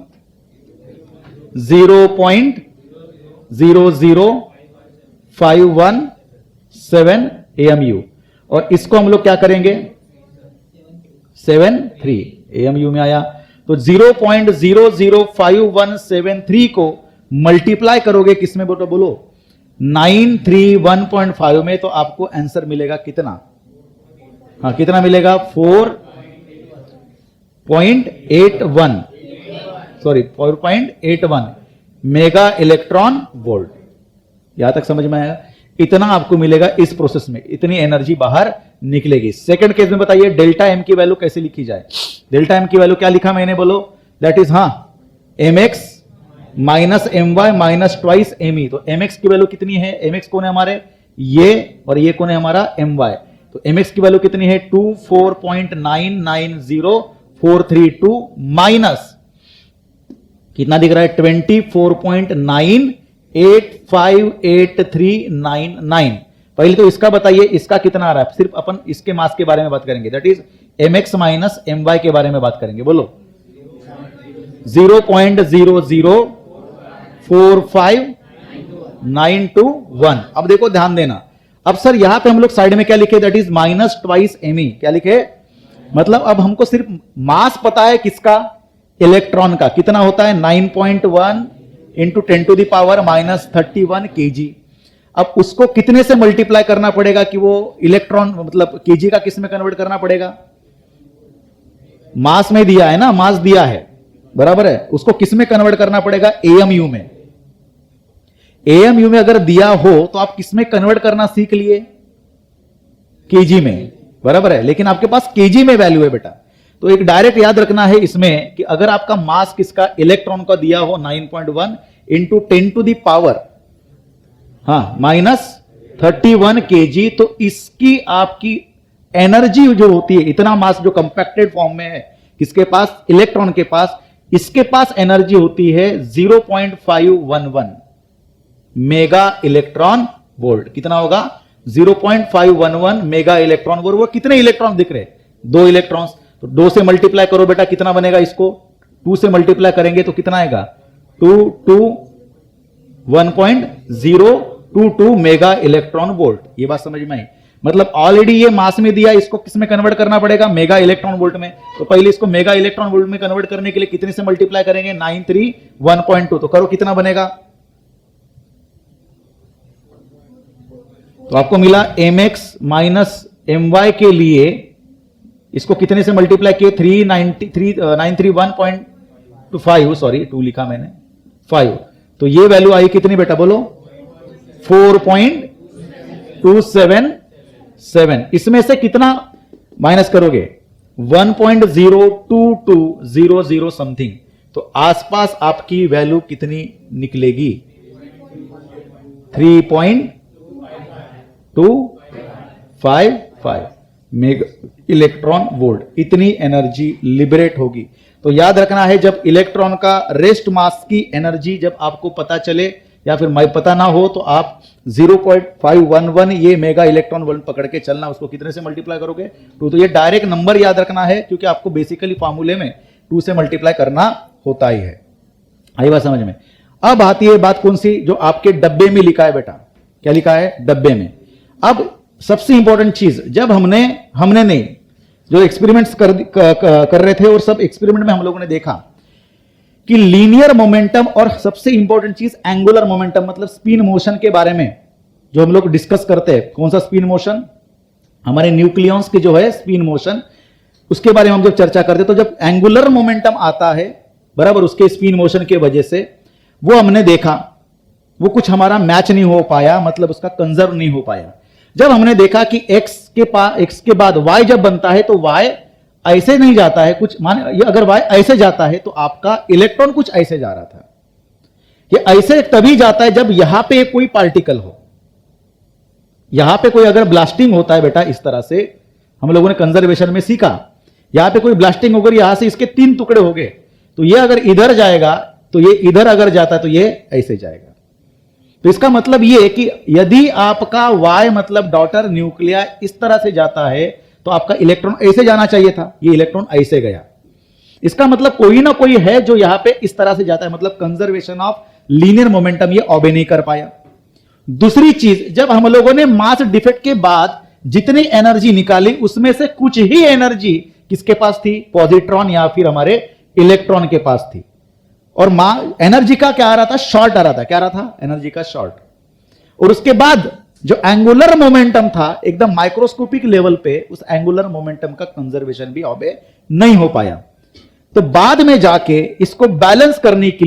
0.00517 एएमयू, और इसको हम लोग क्या करेंगे, 73 एएमयू में आया, तो 0.00517 को मल्टीप्लाई करोगे किसमें बोलो, बोलो 931.5 में, तो आपको आंसर मिलेगा कितना, हाँ कितना मिलेगा, 4.81, सॉरी 4.81 मेगा इलेक्ट्रॉन वोल्ट। यहां तक समझ में आया, इतना आपको मिलेगा इस प्रोसेस में, इतनी एनर्जी बाहर निकलेगी। सेकंड केस में बताइए डेल्टा एम की वैल्यू कैसे लिखी जाए, डेल्टा एम की वैल्यू क्या लिखा मैंने, बोलो दैट इज, हाँ M X minus M Y minus twice M E, तो एम एक्स की वैल्यू कितनी है, एम एक्स कौन है हमारे, ये, और ये कौन है हमारा एम वाई, तो एम एक्स की वैल्यू कितनी है 24.990432 माइनस कितना दिख रहा है 24.98583999। पहले तो इसका बताइए, इसका कितना आ रहा है, सिर्फ अपन इसके मास के बारे में बात करेंगे, that is M X minus M Y के बारे में बात करेंगे, बोलो 0.0045921। अब देखो ध्यान देना, अब सर यहां पे हम लोग साइड में क्या लिखे, that is minus twice M E, क्या लिखे, मतलब अब हमको सिर्फ मास पता है किसका, इलेक्ट्रॉन का, कितना होता है 9.1 into 10 to the power -31 kg। अब उसको कितने से मल्टीप्लाई करना पड़ेगा कि वो इलेक्ट्रॉन, मतलब केजी का किस में कन्वर्ट करना पड़ेगा, मास में दिया है ना, मास दिया है, बराबर है, उसको किस में कन्वर्ट करना पड़ेगा, एएमयू में। एएमयू में अगर दिया हो तो आप किस में कन्वर्ट करना सीख लिए, केजी में, बराबर है, लेकिन आपके पास केजी में वैल्यू है बेटा। तो एक डायरेक्ट याद रखना है इसमें कि अगर आपका मास किसका इलेक्ट्रॉन का दिया हो 9.1 into 10 to the power -31 KG, तो इसकी आपकी एनर्जी जो होती है, इतना मास जो कंपैक्टेड फॉर्म में है किसके पास, इलेक्ट्रॉन के पास, इसके पास एनर्जी होती है 0.511 मेगा इलेक्ट्रॉन वोल्ट। कितना होगा, 0.511 मेगा इलेक्ट्रॉन वोल्ट। वो कितने इलेक्ट्रॉन दिख रहे, 2 इलेक्ट्रॉन्स। तो 2 से मल्टीप्लाई करो बेटा, कितना बनेगा, इसको 2 से मल्टीप्लाई करेंगे तो कितना आएगा, 1.022 मेगा इलेक्ट्रॉन वोल्ट। ये बात समझ में आई। मतलब ऑलरेडी ये मास में दिया, इसको किस में कन्वर्ट करना पड़ेगा, मेगा इलेक्ट्रॉन वोल्ट में। तो पहले इसको मेगा इलेक्ट्रॉन वोल्ट में कन्वर्ट करने के लिए कितने से मल्टीप्लाई करेंगे, 931.2। तो करो, कितना बनेगा, तो आपको मिला mx माइनस my के लिए इसको कितने से मल्टीप्लाई किए, 931.25, सॉरी 2 लिखा मैंने, 5। तो ये वैल्यू आई कितनी बेटा, बोलो 4.277। इसमें से कितना माइनस करोगे, 1.02200 समथिंग। तो आसपास आपकी वैल्यू कितनी निकलेगी, 3.255 मेगा इलेक्ट्रॉन वोल्ट। इतनी एनर्जी लिबरेट होगी। तो याद रखना है, जब इलेक्ट्रॉन का रेस्ट मास की एनर्जी जब आपको पता चले या फिर पता ना हो, तो आप 0.511 ये मेगा इलेक्ट्रॉन वोल्ट पकड़ के चलना। उसको कितने से मल्टीप्लाई करोगे, 2। तो ये डायरेक्ट नंबर याद रखना है, क्योंकि आपको बेसिकली फॉर्मूले में 2 से मल्टीप्लाई करना होता ही है। आई बात समझ में। अब आती है बात कौन सी, जो आपके डब्बे में लिखा है बेटा। क्या लिखा है डब्बे में। अब सबसे इंपॉर्टेंट चीज, जब हमने नहीं जो एक्सपेरिमेंट्स कर रहे थे, और सब एक्सपेरिमेंट में हम लोगों ने देखा कि लीनियर मोमेंटम और सबसे इंपॉर्टेंट चीज एंगुलर मोमेंटम, मतलब स्पिन मोशन के बारे में जो हम लोग डिस्कस करते हैं। कौन सा स्पिन मोशन, हमारे न्यूक्लियॉन्स की जो है स्पिन मोशन, उसके बारे में हम जब चर्चा करते हैं, तो जब एंगुलर मोमेंटम आता है बराबर, उसके स्पिन मोशन की वजह से, वो हमने देखा वो कुछ हमारा मैच नहीं हो पाया, मतलब उसका कंजर्व नहीं हो पाया। जब हमने देखा कि x के बाद y जब बनता है, तो y ऐसे नहीं जाता है, कुछ माने अगर y ऐसे जाता है तो आपका इलेक्ट्रॉन कुछ ऐसे जा रहा था। ये ऐसे तभी जाता है जब यहां पे कोई पार्टिकल हो। यहां पे कोई अगर ब्लास्टिंग होता है बेटा, इस तरह से हम लोगों ने कंजर्वेशन में सीखा, यहां पे कोई ब्लास्टिंग होकर यहां से इसके 3 टुकड़े हो गए, तो ये अगर इधर जाएगा, तो ये इधर अगर जाता है तो ये ऐसे जाएगा। तो इसका मतलब ये है कि यदि आपका Y मतलब डॉटर न्यूक्लिया इस तरह से जाता है, तो आपका इलेक्ट्रॉन ऐसे जाना चाहिए था, ये इलेक्ट्रॉन ऐसे गया। इसका मतलब कोई ना कोई है जो यहां पे इस तरह से जाता है, मतलब कंजर्वेशन ऑफ लीनियर मोमेंटम ये ऑबे नहीं कर पाया। दूसरी चीज, जब हम लोगों ने मास डिफेक्ट के बाद जितनी एनर्जी निकाली, उसमें से कुछ ही एनर्जी किसके पास थी, पॉजिट्रॉन या फिर हमारे इलेक्ट्रॉन के पास थी। और एनर्जी का क्या आ रहा था, शॉर्ट आ रहा था। क्या आ रहा था, एनर्जी का शॉर्ट। और उसके बाद जो एंगुलर मोमेंटम था, एकदम माइक्रोस्कोपिक लेवल पे, उस एंगुलर मोमेंटम का कंजर्वेशन भी ऑबे नहीं हो पाया। तो बाद में जाके इसको बैलेंस करने के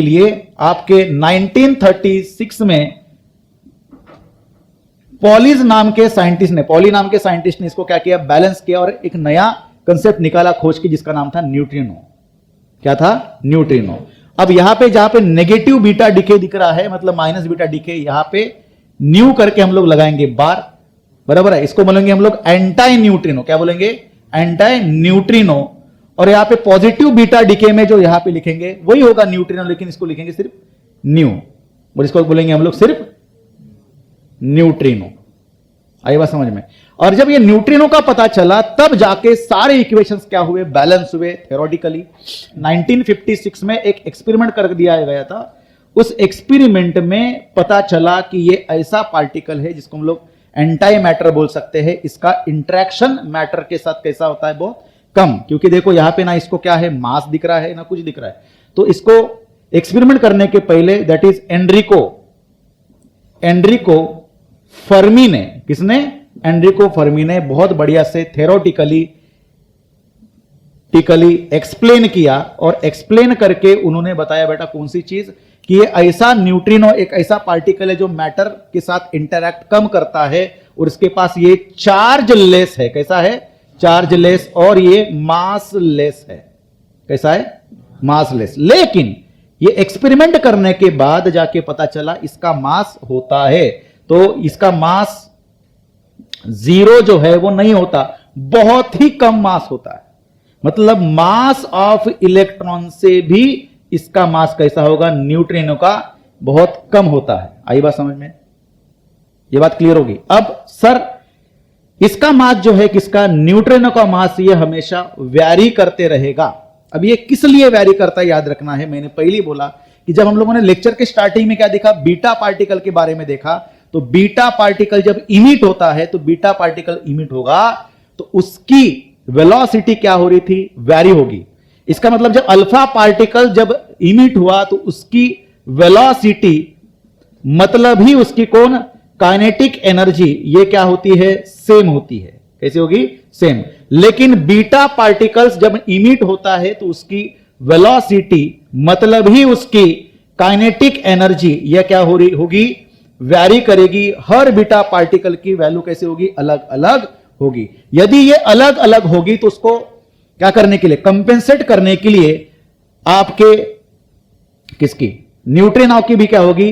लिए आपके 1936 में पॉली नाम के साइंटिस्ट ने इसको क्या किया, बैलेंस किया, और एक नया कंसेप्ट निकाला खोज की, जिसका नाम था न्यूट्रिनो। क्या था, न्यूट्रिनो। अब यहां पे जहां पे नेगेटिव बीटा डिके दिख रहा है, मतलब माइनस बीटा डिके, यहां पे न्यू करके हम लोग लगाएंगे बार, बराबर है। इसको बोलेंगे हम लोग एंटाई न्यूट्रिनो। क्या बोलेंगे, एंटाई न्यूट्रिनो। और यहां पे पॉजिटिव बीटा डिके में जो यहां पे लिखेंगे वही होगा न्यूट्रिनो, लेकिन इसको लिखेंगे सिर्फ न्यू, और इसको बोलेंगे हम लोग सिर्फ न्यूट्रिनो। आई बात समझ में। और जब ये न्यूट्रिनो का पता चला, तब जाके सारे इक्वेशंस क्या हुए, बैलेंस हुए थ्योरेटिकली। 1956 में एक एक्सपेरिमेंट कर दिया गया था। उस एक्सपेरिमेंट में पता चला कि ये ऐसा पार्टिकल है जिसको हम लोग एंटाई मैटर बोल सकते हैं। इसका इंटरेक्शन मैटर के साथ कैसा होता है, बहुत कम, क्योंकि देखो यहां पे ना इसको क्या है, मास दिख रहा है ना कुछ दिख रहा है। तो इसको एक्सपेरिमेंट करने के पहले, दैट इज एनरिको फर्मी ने, किसने, एनरिको फर्मी ने बहुत बढ़िया से थ्योरेटिकली टिकली एक्सप्लेन किया, और एक्सप्लेन करके उन्होंने बताया बेटा कौन सी चीज, कि ये ऐसा न्यूट्रिनो, एक ऐसा पार्टिकल है जो मैटर के साथ इंटरैक्ट कम करता है और इसके पास ये चार्ज लेस है। कैसा है? चार्ज लेस, और ये मास लेस है। कैसा है? मास लेस। लेकिन ये एक्सपेरिमेंट करने के बाद जाके पता चला इसका मास होता है, तो इसका मास 0 जो है वो नहीं होता, बहुत ही कम मास होता है। मतलब मास ऑफ इलेक्ट्रॉन से भी इसका मास कैसा होगा? न्यूट्रिनो का बहुत कम होता है। आई बात समझ में? ये बात क्लियर होगी। अब सर इसका मास जो है किसका? न्यूट्रिनो का मास, ये हमेशा वैरी करते रहेगा। अब ये किस लिए वैरी करता है याद रखना है। मैंने पहले ही बोला कि जब हम लोगों ने लेक्चर के स्टार्टिंग में क्या देखा, बीटा पार्टिकल के बारे में देखा, तो बीटा पार्टिकल जब इमिट होता है, तो बीटा पार्टिकल इमिट होगा तो उसकी वेलोसिटी क्या हो रही थी? वैरी होगी। इसका मतलब जब अल्फा पार्टिकल जब इमिट हुआ तो उसकी वेलोसिटी, मतलब ही उसकी कौन? काइनेटिक एनर्जी, ये क्या होती है? सेम होती है। कैसे होगी? सेम। लेकिन बीटा पार्टिकल्स जब इमिट होता है तो उसकी वेलोसिटी, मतलब ही उसकी काइनेटिक एनर्जी, यह क्या हो रही होगी? वैरी करेगी। हर बीटा पार्टिकल की वैल्यू कैसे होगी? अलग अलग होगी। यदि ये अलग अलग होगी तो उसको क्या करने के लिए? कंपेंसेट करने के लिए आपके किसकी? न्यूट्रिनो की भी क्या होगी?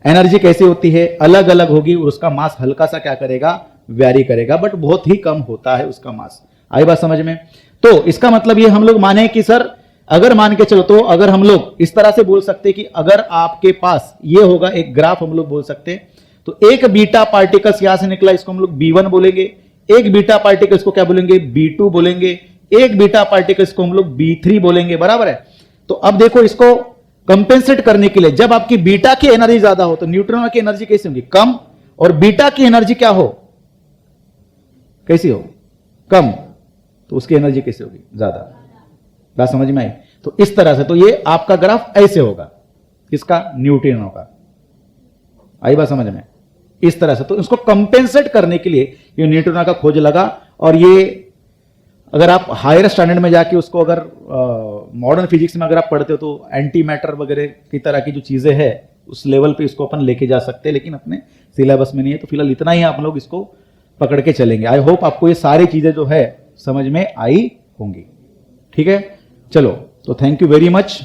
एनर्जी कैसी होती है? अलग अलग होगी, और उसका मास हल्का सा क्या करेगा? वैरी करेगा, बट बहुत ही कम होता है उसका मास। आई बात समझ में? तो इसका मतलब ये हम लोग माने कि सर अगर मान के चलो, तो अगर हम लोग इस तरह से बोल सकते कि अगर आपके पास ये होगा एक ग्राफ, हम लोग बोल सकते तो एक बीटा पार्टिकल्स यहां से निकला, इसको हम लोग B1 बोलेंगे। एक बीटा पार्टिकल्स को क्या बोलेंगे? B2 बोलेंगे। एक बीटा पार्टिकल्स को हम लोग B3 बोलेंगे। बराबर है? तो अब देखो, इसको कंपेंसेट करने के लिए जब आपकी बीटा की एनर्जी ज्यादा हो तो न्यूट्रिनो की एनर्जी कैसी होगी? कम। और बीटा की एनर्जी क्या हो? कैसी हो? कम। तो उसकी एनर्जी कैसी होगी? ज्यादा। बात समझ में आई? तो इस तरह से, तो ये आपका ग्राफ ऐसे होगा, किसका? न्यूट्रिनो का। आई बात समझ में? इस तरह से। तो इसको कंपेंसेट करने के लिए ये न्यूट्रिनो का खोज लगा, और ये अगर आप हायर स्टैंडर्ड में जाके उसको अगर मॉडर्न फिजिक्स में अगर आप पढ़ते हो तो एंटी मैटर वगैरह की तरह की जो चीजें हैं उस लेवल पे इसको अपन लेके जा सकते हैं, लेकिन अपने सिलेबस में नहीं है। तो फिलहाल इतना ही आप लोग इसको पकड़ के चलेंगे। आई होप आपको ये सारी चीजें जो है समझ में आई होंगी। ठीक है, चलो, तो थैंक यू वेरी मच।